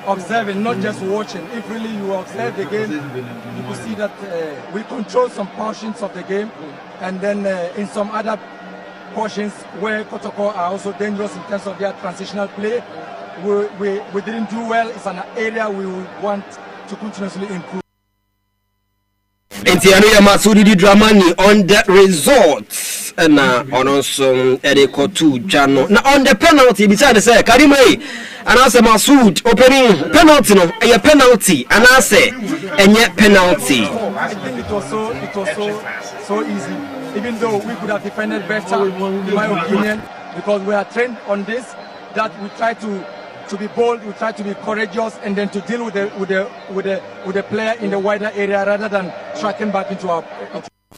observing, not just watching. If really you observe the game, you will see that we control some portions of the game, and then in some other portions where Kotoko are also dangerous in terms of their transitional play, we didn't do well. It's an area we want to continuously improve. Entiano Masudi di Dramani on the results and on also Erikotu Jano. Now on the penalty, beside the say Karimei and I say Masoud opening penalty no a penalty and I say and yet penalty. I think it was so easy, even though we could have defended better, in my opinion, because we are trained on this, that we try to be bold, we try to be courageous, and then to deal with the player in the wider area rather than tracking back into our.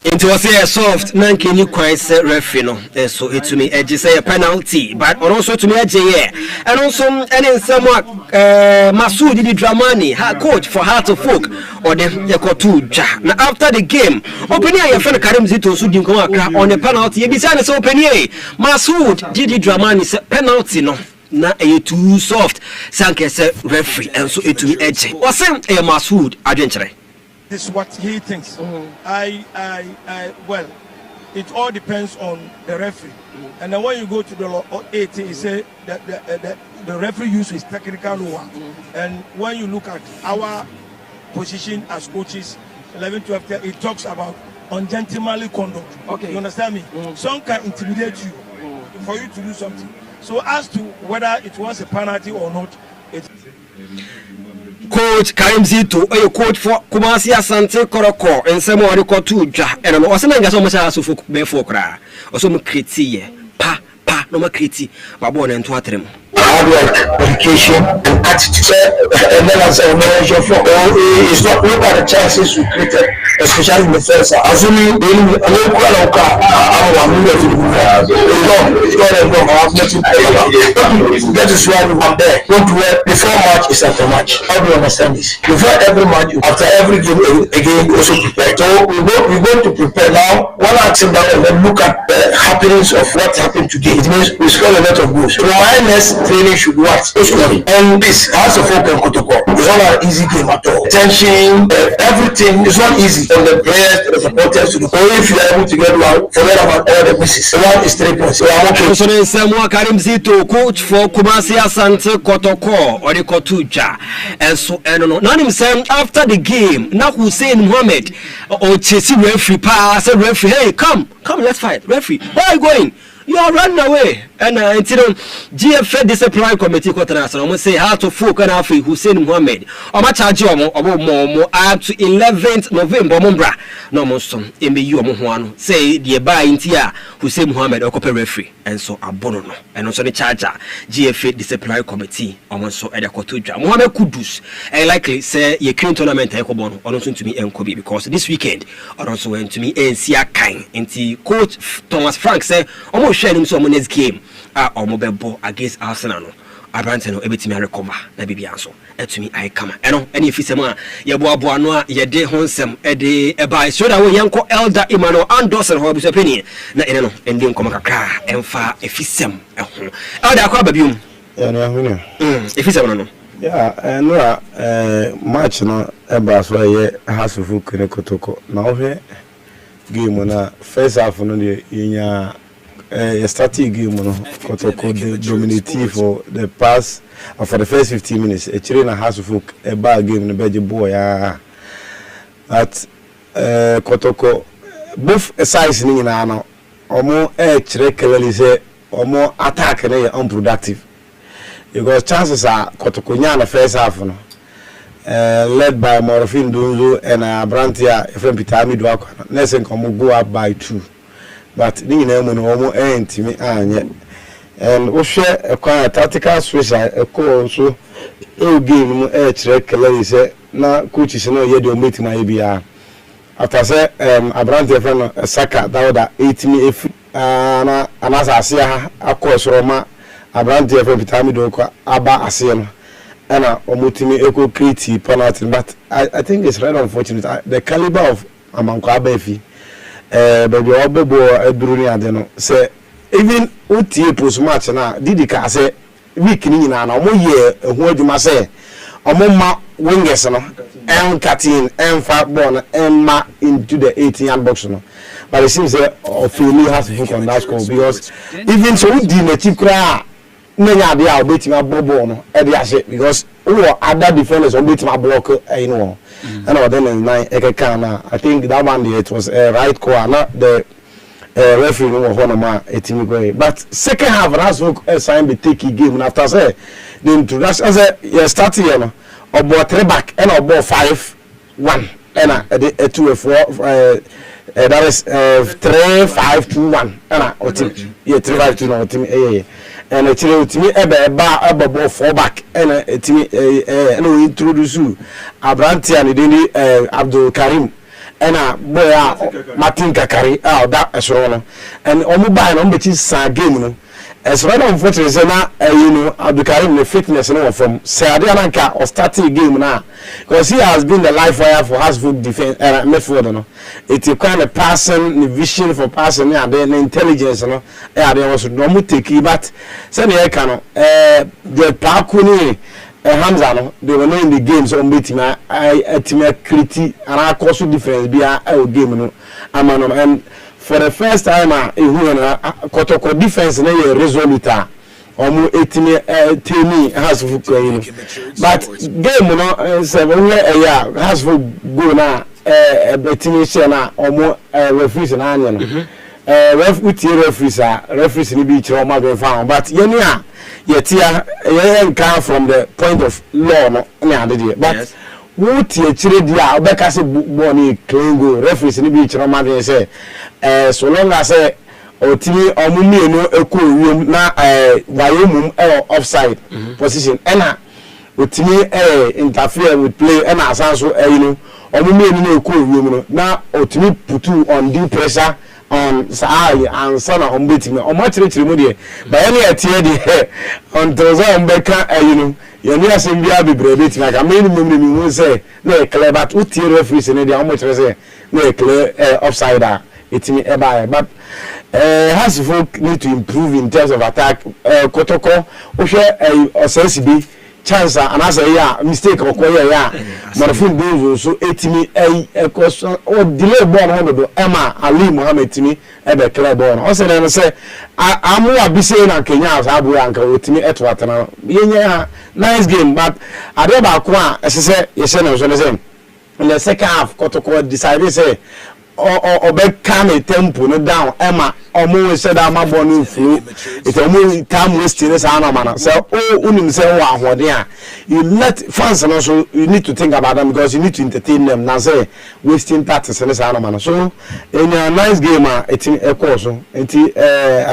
It was a soft, can you quite say referee no? So it to me edge say a penalty, but also to me edge and also and in somewhat Masoud di Dramani, her coach for Heart of Folk or the Yakotu Ja. Now after the game, open your friend Karim Zito Sudin on the penalty. You be saying it's open here. Masoud di Dramani say penalty no. Na too soft sanke say referee and so it to be edge was same Masoud adventure. This is what he thinks. Well, it all depends on the referee. And then when you go to the law 80, he say that the referee uses technical law. And when you look at our position as coaches 11 12 it talks about ungentlemanly conduct. Okay. You understand me? Some can intimidate you for you to do something. So as to whether it was a penalty or not, it. Coach Karim Zito, a coach for Kumasi Asante Koroko, and some more record to Ja, and I was an Angaso for Befokra, or some critique, pa, no more critique, Babon and Twatrim. Hard work, dedication, and attitude. And then as a manager for all, it's not look at the chances we created, especially in the first half. Assuming they will it's that is why we were there. Don't work before match is after match. How do you understand this? Before every match, after every game again, also prepare. So we're going to prepare now. One action down and then look at the happenings of what happened today. It means we scored a lot of goals. So my next training should what? And this has a focus on Kotoko. It's not an easy game at all. Tension, everything is not easy. From the players to the supporters to the if you are able to get one, forget about all the misses. One is 3 points. So I'm okay. So Samuel Karim Zito, coach for Kumasi Asante Kotoko or the Kotuja. And so I don't know. None himself after the game. Now Hussein Mohammed or Chesi referee pass a referee. Hey, come, let's fight. Referee, where are you going? You are running away. And until GFA disciplinary committee quarter, almost say how to folk and Afi Hussein Mohammed. Or my charge more up to 11th November. Mombra, no more some in the U. Say the buy in Tia Hussein Mohammed or copy referee. And so a bono. And also the charger GFA disciplinary committee. Almost so at the Kotuja. Mohammed Kudus. And likely say your current tournament Ekobono or not to me and Kobe because this weekend or also went to me and Sia Kain. And coach Thomas Frank say almost sharing some next game. Or mobile ball against Arsenal. Abrante no ebetimi arekomba na bibia nso etumi ai kama eno ene efisema ye boaboa no a ye de honsem ede eba so da wo yenko elder Emmanuel Anderson ho busapeni na ene no ende nkoma kakra emfa efisem eho elder akwa babium ya no ahunu efisem no ya no match no eba so ye hasufu kene Kotoko na ohwe game na first half no de yenya starting game no Kotoko dominative for the past for the first 15 minutes a trainer has to a bad game no beje boy at Kotoko both sides ni na no omo chere clearly say omo attack na unproductive because chances are Kotoko nya na first half no led by Morofin Dunzo and Abrantia from Pitami Dwakwa next come go up by 2 but ni na mu no omo entimi anye and we share a kind of tactical switch a call so game mu chere clearly say na coaches no ye dey meet my bia after say Abrante friend Saka that 80 if na anasa asia akọ soroma Abrante friend Pitami Dwakwa aba asia no ana omutimi eko create penalty but I think it's very unfortunate the caliber of Amanko Abefi baby obebo eduru ni ade no say even utie post match na didi ka say week ni nyina na omo ye ehu adwuma say omo ma wingers no en cutting en far ball en ma into the 18 box no but it seems that Ophelia has to focus on that score because even so di na chikra nenya de a obetima bobo no e de ase because other defenders obetima block you know and then in 9 ekeka I think that one it was a right call not the referee no one ma etimi go but second half has sign be take game after say the introduction as a start here no obo 3 back and obo 5-1 and a 2-4 that is 3-5-2-1 and otim yeah 3-5-2 no otim and a chile to me eba 4 back and a team no introduce Abrante and the Abdul Karim and a boy Martin Kakari that as well and omubai no bechi sa game no as well unfortunately say na you know Abdul Karim the fitness no from Saudi Arabia or starting game now because he has been the life wire for Hasfoot defense midfield no it is kind of passing the vision for passing and then intelligence no they also no take but say na can no the Pakuni Hamza no they were not in the games on beating I create and I cause difference be a game no amano and for the first time Kotoko defense na ye resolute omo etimi temi has for but game no 7 year has for go na betini share na omo referees na anya no referees ni bi chiro ma be fa but yeni a yetia yenka from the point of law no na ade de but wuti chire dia obeka se boni clean goal referees ni bi chiro ma be say so long as otimi omumi no eku wium na wayomum offside position ena otimi interfere with play ena asanso you know omumi no eku wium no na otimi putu on due pressure on sai and sana on betimi o ma chire mu de ba ya ne atie de on tozo on beka you know you need asem bia bebre betimi aka me ni mu say na clear but utie referees ne de o mo chire say na clear offside itimi eba but has folk need to improve in terms of attack kotoko o hwe osesibi chance and as a mistake okoye ya marfin dozo so etimi o delay ball no do Emma Ali Mohammed timi ebe clear ball o se na say amu abise na Kenya asabu anka otimi eto atana yenya nice game but ade ba ko a esese yese na so say in the second half kotoko decided say or back calm tempo no down Emma omo said that my ball no flow it omo time wasting this man so unim say wa ahode a you let fans also you need to think about them because you need to entertain them now say wasting 30 seconds man so in a nice game it course so I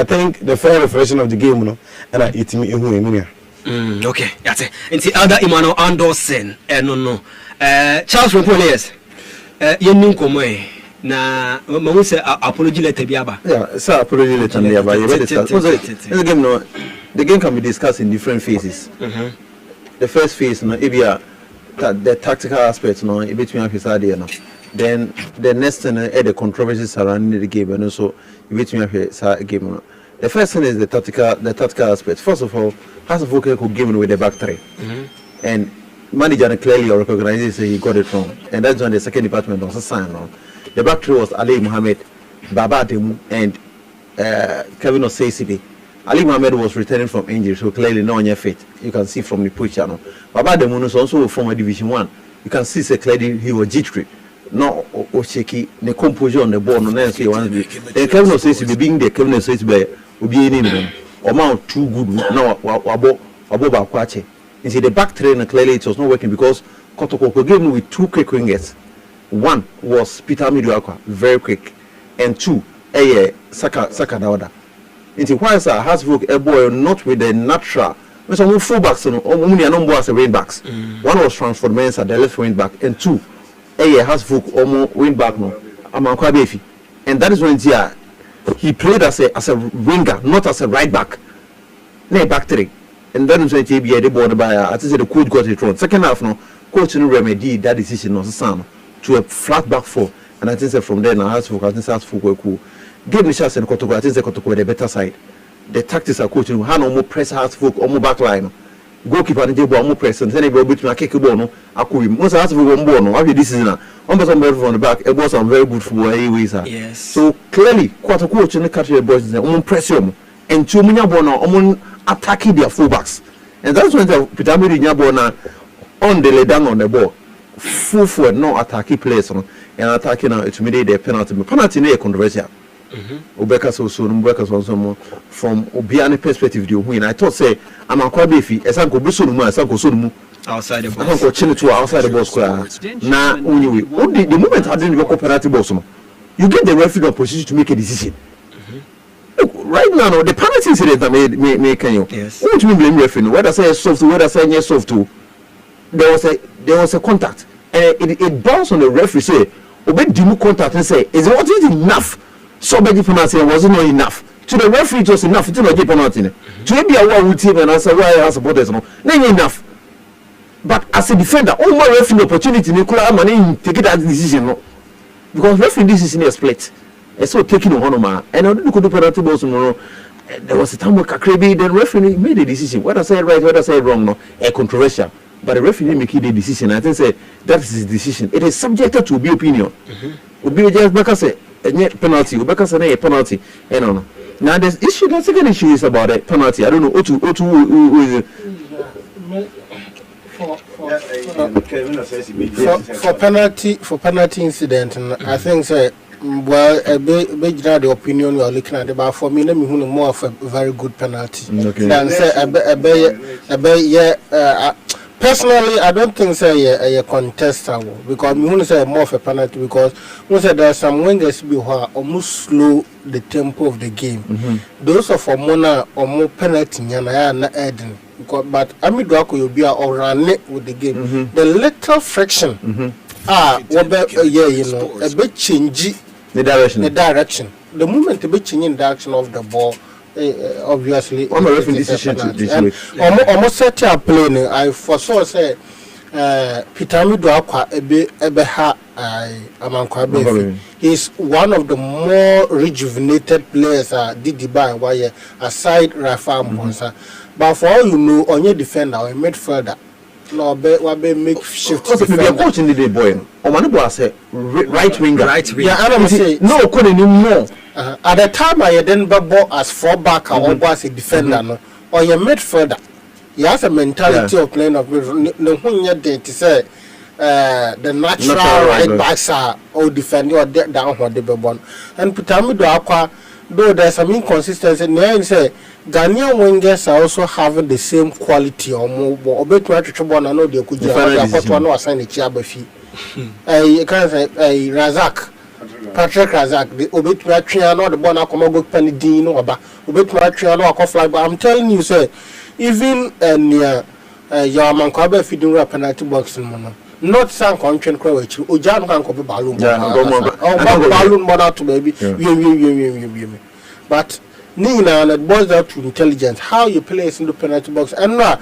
think the fair reflection of the game no and it me ehu emi okay that's it nti other Emmanuel Anderson no Charles Reponiers yenin komo na we say apology letter biaba sir apology letter biaba you discuss the game no the game can be discussed in different phases the first phase no ebia the tactical aspects no e between afisa there no then the next thing the controversies surrounding the game and so e between afisa game no the first thing is the tactical aspect. First of all, has a vocal who given with the back three and manager clearly recognizes he got it wrong and that's when the second department also signed on. The back three was Ali Mohammed, Baba Ademu, and Kevin Osei. Ali Mohammed was returning from injury, so clearly no on your feet. You can see from the picture. No? Baba Ademu was also from a Division 1. You can see so clearly he was jittery. No, shaky, the composure on the ball. No, then Kevin Osei being the Kevin Osei will be in him. Amount too good. No, Abo Bakwache. You see, the back trainer clearly it was not working because Kotoko gave me with two quick wingers. One was Peter Miduakwa, very quick, and two, Saka Dawada. Into why sir has worked a boy not with the natural. When some fullbacks only a number as a wing backs. One was transferred Mensa, the left wing back, and two, has worked almost wing back no. Amankwa Befi, and that is when he played as a winger, not as a right back. No back three, and then when he be the board by I think the coach got it wrong. Second half no, coach no remedy that decision was son. To a flat back four, and I think that from there now has for cool. Give me chance and Kotoko. I think Kotoko the better side. The tactics are coaching. How no more press has for more back line. Goalkeeper and Jabo more press and then go between a kick bono. Aku most has for one bono. After this season, almost on the back. It was a very good for yes. So clearly, Kotoko coach in the country boys on pressure and two million bono on attacking their fullbacks, and that's when the Pitamiri Nyabona on the lay down on the ball. Full forward, no attacking players and attacking to mediate the penalty. Penalty is controversial. Ubeka so from Obiani perspective, you win. I thought say I'm a Kwabefi, Esanko Busumu, Esanko Sumu outside the box. Esanko Chinitu outside the box square. Now, the moment I didn't go penalty box, you get the referee opposition to make a decision. Look, right now, the penalty incident that may can you? Yes. Who do you blame referee? Whether say soft, whether say yes soft too. There was a contact and it bounced on the referee say obey dimu contact and say is it enough so big penalty was it not enough to the referee it was enough to not give penalty to be a one with team and answer why I supporters no enough but as a defender all my referee opportunity Nicola man take that decision no because referee this is in a split and so taking on man and I could do penalty balls no there was a time where Kakrebi then referee made a decision whether I say right whether I say wrong no a controversial. But the referee making the decision. I think say that is his decision. It is subjected to be opinion. Obi just because say a penalty. Because say a penalty. No. Now the issue. The second issue is about the penalty. I don't know. For for penalty incident, I think say well a big the opinion you are looking at, but for me let me more of a very good penalty than say personally I don't think say a contestable because me want say more of a penalty because we say there are some wingers be who are almost slow the tempo of the game. Those of Mona or more penalty na Eden. But Amiduako will be all run it with the game. The little friction, you know, a bit change the direction. The moment a bit changing direction of the ball, obviously. I'm a referee decision this week. Almost set up playing. I foresaw say, Peter Amiduako ebeha Amankwa. He's one of the more rejuvenated players. Did buy why aside Rafa Monsa. But for all you know, on your defender or midfielder, no, be make shift. Maybe a coach in the day, boy. Or Manubo say right winger. Yeah, I'm say no, couldn't anymore. At the time, I didn't ball as 4 back or as a defender, no, or your midfielder. He has a mentality of playing of no one to say the natural right backs are or defending or down what they be born. And Pitami do aqua. Though there's some inconsistency, and say Ghanaian wingers are also having the same quality or more. Or better to trouble, I know they could just one assign a chair fee. I can't say a Razak, Patrick Razak, the Obit Triano, the Bonacomo Penny Dino, about Obit Triano, a fly. But I'm telling you, say, even near Yamankabe feeding a penalty box in Mono. Not some content crowd, Ojan can copy balloon. Balloon mother to baby. But Nina, and it boils down to intelligence. How you place in the penalty box. And now,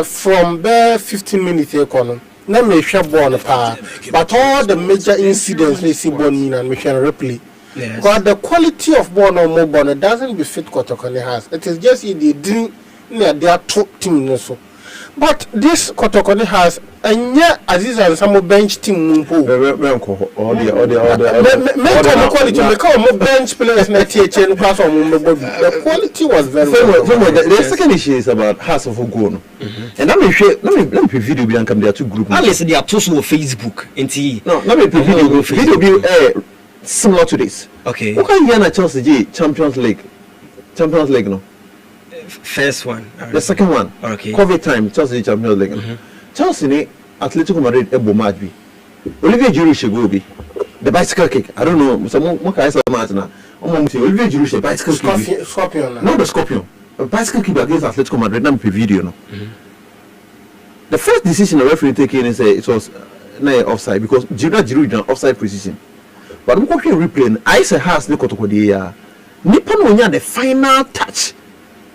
from there 15 minutes, economy. Let me share born a power. But all the major incidents they see born Nina and Michelle Ripley. Because the quality of born or more born doesn't befit Kotokone has. It is just they didn't near their top team. So. But this Kotokone has and yet Aziz and some bench team the bench players the quality was very the second issue is about House of Ogono. And let me video be come there two groups. At least they are two on Facebook no let me video similar to this. Okay. What can you Chelsea Champions League no? First one. The second one. Okay. COVID time, Chelsea Champions League. Chelsea ne Atletico Madrid ebo match bi. Olivier Giroud should go be. The bicycle kick. I don't know. Some more guys match na. Olivier Giroud should bicycle kick. Scorpion. No, the Scorpion. A bicycle kick against Atletico Madrid. Na me video no. The first decision the referee taking is it was offside because Giroud in offside position. But we can replay. I say has ne kotoko dey ya. Nipa no nya the final touch.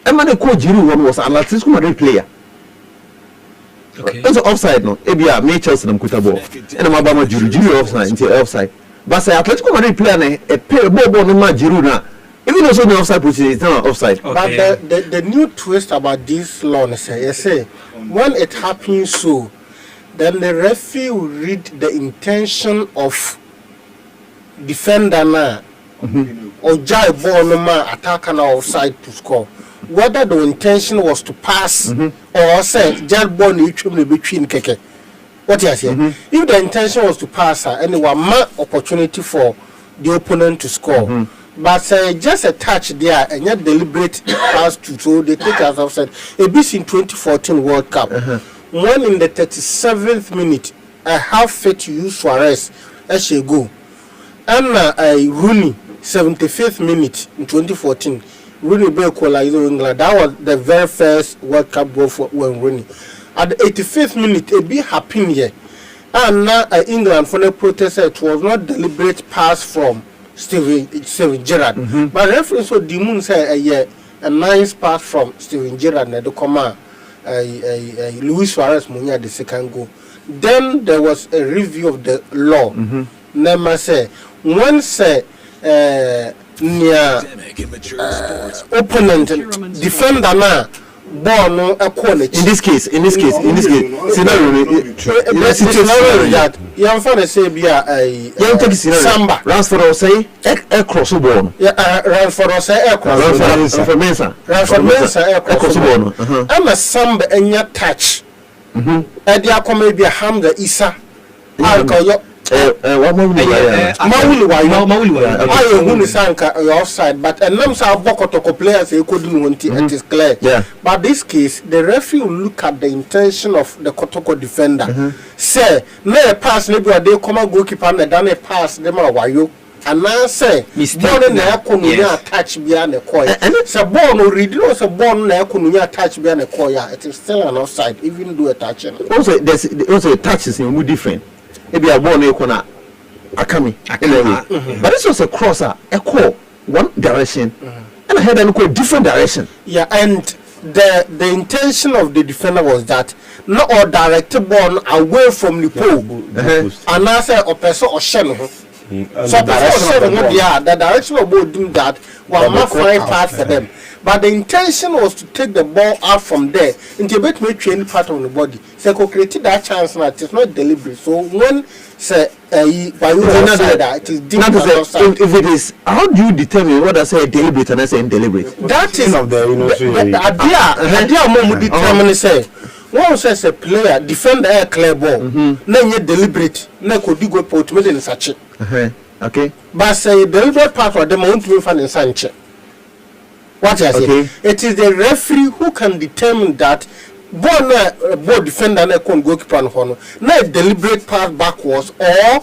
Emmanuel Giroud was an Atletico Madrid player. Okay. That's offside no. Ebia me Chelsea na mkuta ball. And my Bama Giroud offside until offside. But say Atletico Madrid player na a pair ball no ma Giroud na. Even though the offside position is not offside. Okay. But the new twist about this law is say when it happens so, then the referee will read the intention of defender na or jai ball no ma attacker na offside to score. Whether the intention was to pass or say just ball between keke. What you say? If the intention was to pass anyone more opportunity for the opponent to score. But just a touch there and yet deliberate pass to so they take as offside. A bit in 2014 World Cup. When in the 37th minute I have faith to use Suarez as she go. And Rooney 75th minute in 2014. Rooney Bell equalized England. That was the very first World Cup goal for when Rooney. At the 85th minute, a bit happened here. And now England for the protest, it was not deliberate pass from Steven Gerrard. But reference so Dimon said a nice pass from Steven Gerrard and the command Luis Suarez Munya the second goal. Then there was a review of the law. Nema say once near opponent defender na ball no equality. In this case scenario that you find say be Samba Ransford will say cross ball Ransford will say cross for Mensa cross ball and a Samba enya touch Edi akoma bi Hamza Isa. Alko Mawuli wayo who is offside, but a number of Bokotoko players couldn't want it is clear. But this case, the referee will look at the intention of the Kotoko defender. Say, no pass, maybe they come and goalkeeper and done a pass, them are wayo. And now say, born in the Akunuya touch behind the coil. So born or read also born in the Akunuya touch behind the coil. It is still an offside, even do a touch. Also, there's also touches in different. Maybe a born a corner. Akami. But this was a crosser, a call one direction, and I had a look different direction. Yeah, and the intention of the defender was that not all directed ball away from the pole, and I said or person or channel. So the direction of ball doing that was not flying part for them. But the intention was to take the ball out from there into a bit make any part of the body. So created that chance now it is not deliberate. So when say it is different. If it is, how do you determine what I say deliberate and I say indeliberate? That is of the idea moment determine say one says a player defend a clear ball, then you deliberate, then could you go put me in such it. Okay. But say deliberate part of them won't be found in such. What I say? It is the referee who can determine that ball defender na kon goalkeeper on hono na deliberate pass backwards or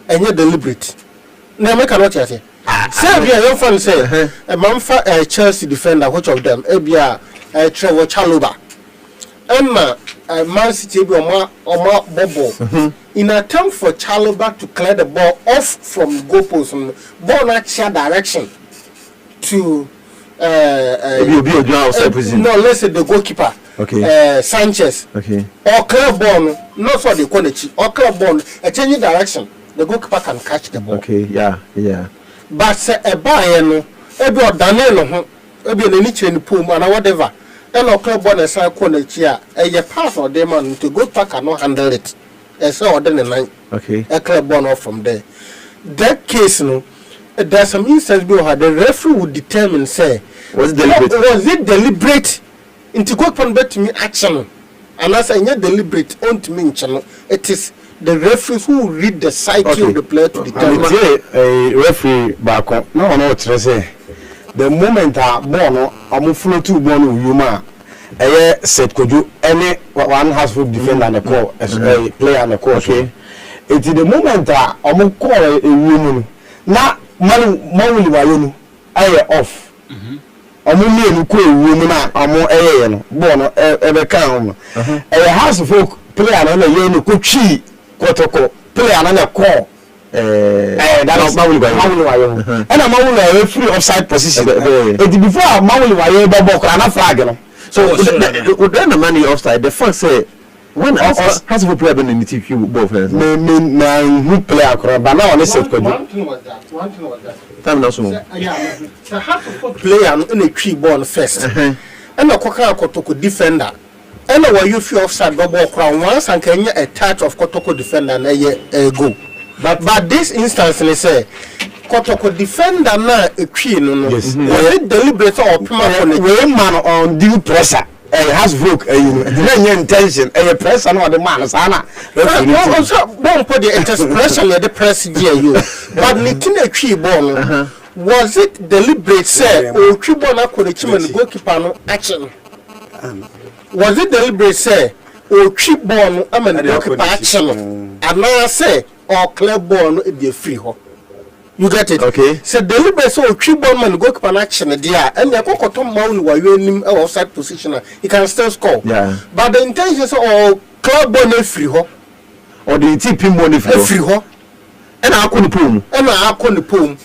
any deliberate. Na make what I say. Say we are fan say a man for a Chelsea defender, which of them? Ebia Trevor Chalobah. Emma Man City be or Bobo. In attempt for Chalobah to clear the ball off from goalpost, ball not share direction to no, let's say the goalkeeper. Okay. Sanchez. Okay. Or club ball, not for the quality. Or club ball, a changing direction. The goalkeeper can catch the ball. Okay. Yeah. Yeah. But say a buyer, every Daniel, every any chain pool and whatever. And our club ball is a quality. A pass or demon to go back cannot handle it. And so then the line. Okay. A club ball off from there. That case, no. There's some instance where the referee would determine, say, was it deliberate into go upon bet me action, and as I not deliberate on to me channel. It is the referee who read the psyche of the player to determine. A referee back on no say the moment I born I'm flow to born Yuma. Set could you any one has foot defender and a call as a player and a call. Okay, it is the moment I'm call a woman now. Mawuli wayo aye off omo me ko ewu na omo no ball no ebe kan no house folk player na ye no ko twi kotoko player na call that Mawuli wayo and Mawuli wayo free offside position it before Mawuli wayo ball na flag no so then the man offside the first say when has a player been in the TQ ball fans? No, player, but now on the set. One thing was that. Time now, so yeah, the half of player in a tree ball first, and a Kotoko defender. And a you feel offside ball crown once and can a touch of Kotoko defender and a go. But this instance, they say Kotoko defender na a tree no. Was it deliberate or man on due pressure? Has broke the intention a press and the man sana don't put the expression the press you but nitin a tree ball was it deliberate say or tree ball na korechi goalkeeper no action was it deliberate say or tree ball no goalkeeper action and now say or clear ball no be free ho. You get it? Okay. So deliberate so tree ball man go keep an action there and the Kokotom Mawuli wayo nim outside position he can still score. Yeah. But the intention is or club ball no free ho or the team ball no free ho. And I couldn't pull.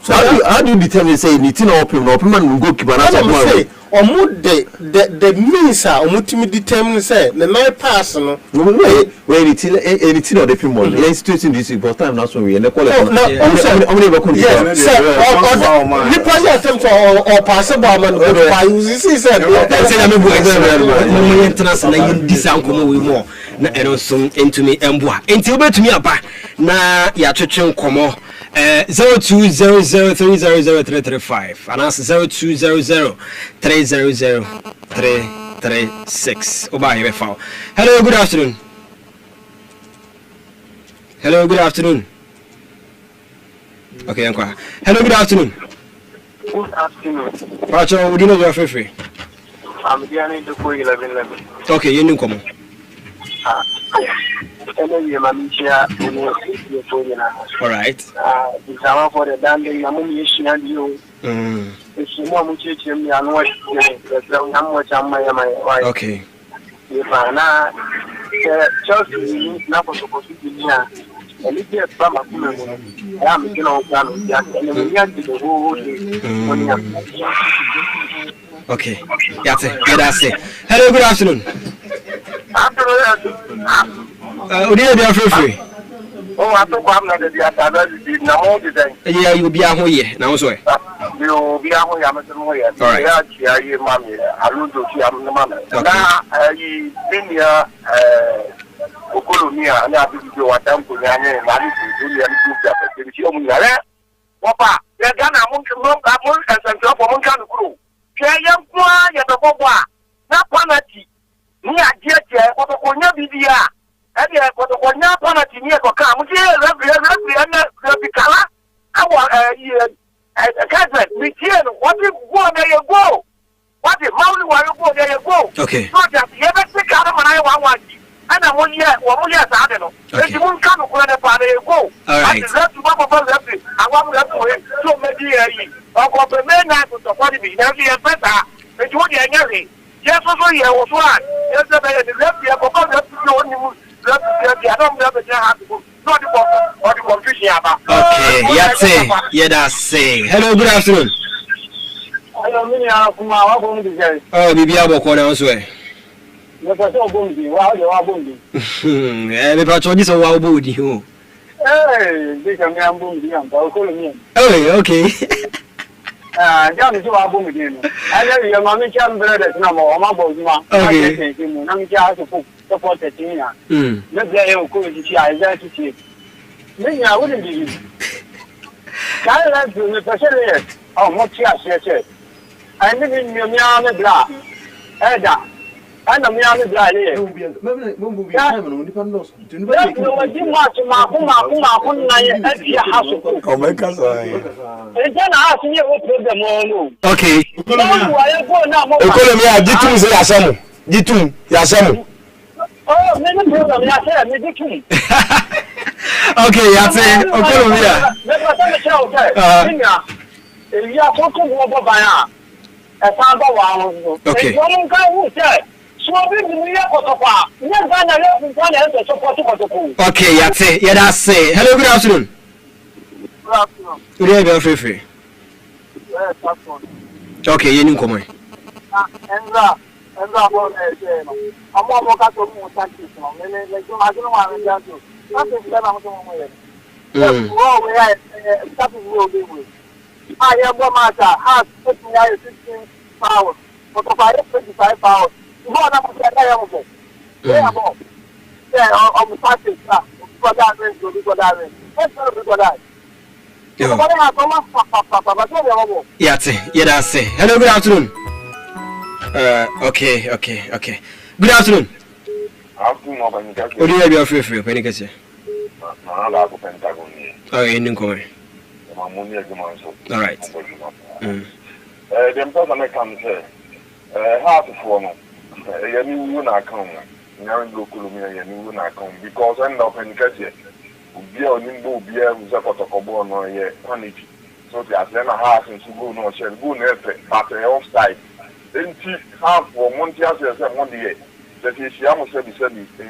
So how do you determine say anything open man go keep an action? Or the means are ultimately determine say the night pass no where anything or the people the institution this but time now so we and the quality the project attempt or possible man by you see said international in this anko we more na eno so into me emboa enti obetumi aba na ya twetwe nkomo 0200300335 and that's 0200300335 436. Oba here foul. Hello, good afternoon. Hello, good afternoon. Okay, Uncle. Hello, good afternoon. Good afternoon. Pacho, would you know your free? I'm Diana to 1111. Okay, you knew come. All right. It's our for the danding, ammunition, and you. It's more much and what okay. If I now just not supposed to be here. And if you're from a woman, I'm you know, okay. That's it. Yeah, that's it. Hello, good afternoon. Free. Oh, I thought I'm not the other. Yeah, you'll be out here now. So you'll be out here. All right. Yeah, mommy. I lose to see I'm the mother. Now, been here. Okolonia, and I think you are down to the end. I need to do the end. Papa, you're gonna among and some for Moncan crew. Kayam, Yataboba, not Panati. Near Jet, what a Konya Vidia. And yet, what a Konya Panati near Kokam, Rabicala. I want a cousin. We hear what if one day you go? What if Mountain while you go there you go? Okay. Not just the other thing out of an I want. And I'm 1 year, 1 year, I don't know. If you won't come when the party go, I deserve to go for everything. I want to wait so many years. Or for the main night with the body, there'll be a better. But you won't get anything. Yes, also, here was one. Yes, the left here for all the people. I don't have a job to go. Not the confusion. Okay, yeah, that's it. Hello, good afternoon. Hello, oh, Bibi Aboko now, swear. The person Bundi, wow, you are Bundi. The patron is a wow booty. Hey, they can get Bundi and Balcony. Oh, okay. John is our Bundi. I know your mommy can bread at number or my boss. Okay, I'm just to support the team. Let's say you could see I there to see. Maybe I wouldn't be you. Can I let you the person? Oh, much yes. I live in your Miami Bra. Edda. And I'm young guy here. Okay. Economy Jitum say Yasamu. Jitum Yasamu. Oh, many program Yasamu, Jitum. Okay, Yasamu. Economy. Okay. Okay, that's it. Yeah, that's it. Hello, good afternoon. Good afternoon. Good evening, free. Okay, you need come. I am one matter, has 15 pounds, but if I have 25 pounds, more than what I am. Yeah, on the package, for that range, for that range. Let's go for that. Yeah, that's it. Hello, good afternoon. Okay. Good afternoon. What do you have your free? When you get here? Oh, you didn't come. All right. The important comes here. How to form a new account. Now in local account because end up in Cassia. Be on Nimbo, be a Zakotokobo, no, yeah, panic. So the Asena house and to go no shell, go never, but a offside. Then see half for Montias and 1 day. That is Yamu said, in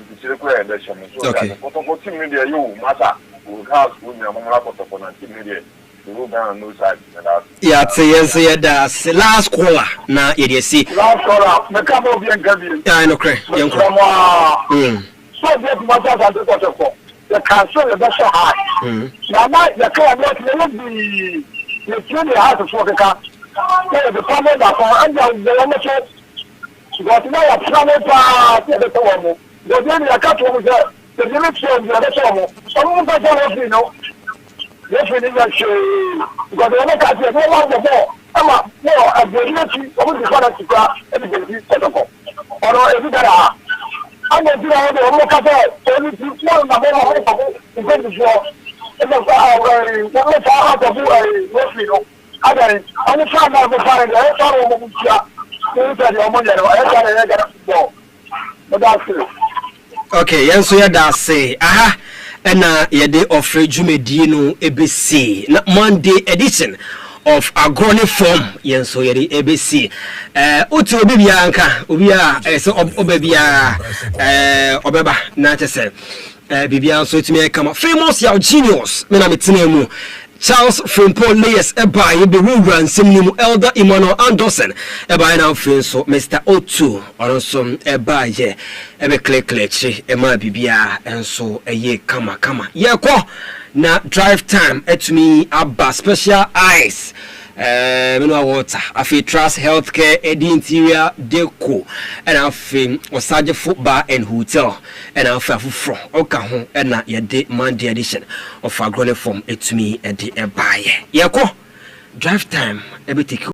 the circle and the shaman. So that for team media, you matter will have when your mama for 19 media. Yeah, say that's last caller. Now, you see. Last caller, the couple of young girls. Yeah, I know, correct. So, that matters at the waterfall. The council is also high. Now, the car will be the truly house for the car. The family that are under the limited. But now, a family part of the Tomo. The daily account was the direction of the Tomo. Someone doesn't know. Yes, we didn't say, because the other country, no one the more. I'm a more, a very much, I would be honest to grab everything set up. or every day. I'm going to have a look at it. Only to small number of events before. And the out of a again, I'm trying to find a sorrow. But that's it. Okay, yes, so yeah, say, aha, and your day of Jumedino ABC, Monday edition of Agro Ne Fom, yes, so yeah, the ABC. Otu Bibianka, Ubia, so Obebia, Obeba, Natase, Bibian, so to me, come famous, your genius, Menamitinu. Charles Frimpong Layers Eba Ibe Ruran Simnimu Elder Emmanuel Anderson Eba now feel so Mr. O2 or some Eba ye Ebe Klechi Ema Bibia and so a ye kama ye ko na drive time at me Abba special eyes mineral water afi trust healthcare edi interior deco and afi osaje football and hotel and afi afufro oka ho na ye de Monday edition of Agro Ne Fom etumi edi ebaye ye ko drive time ebe take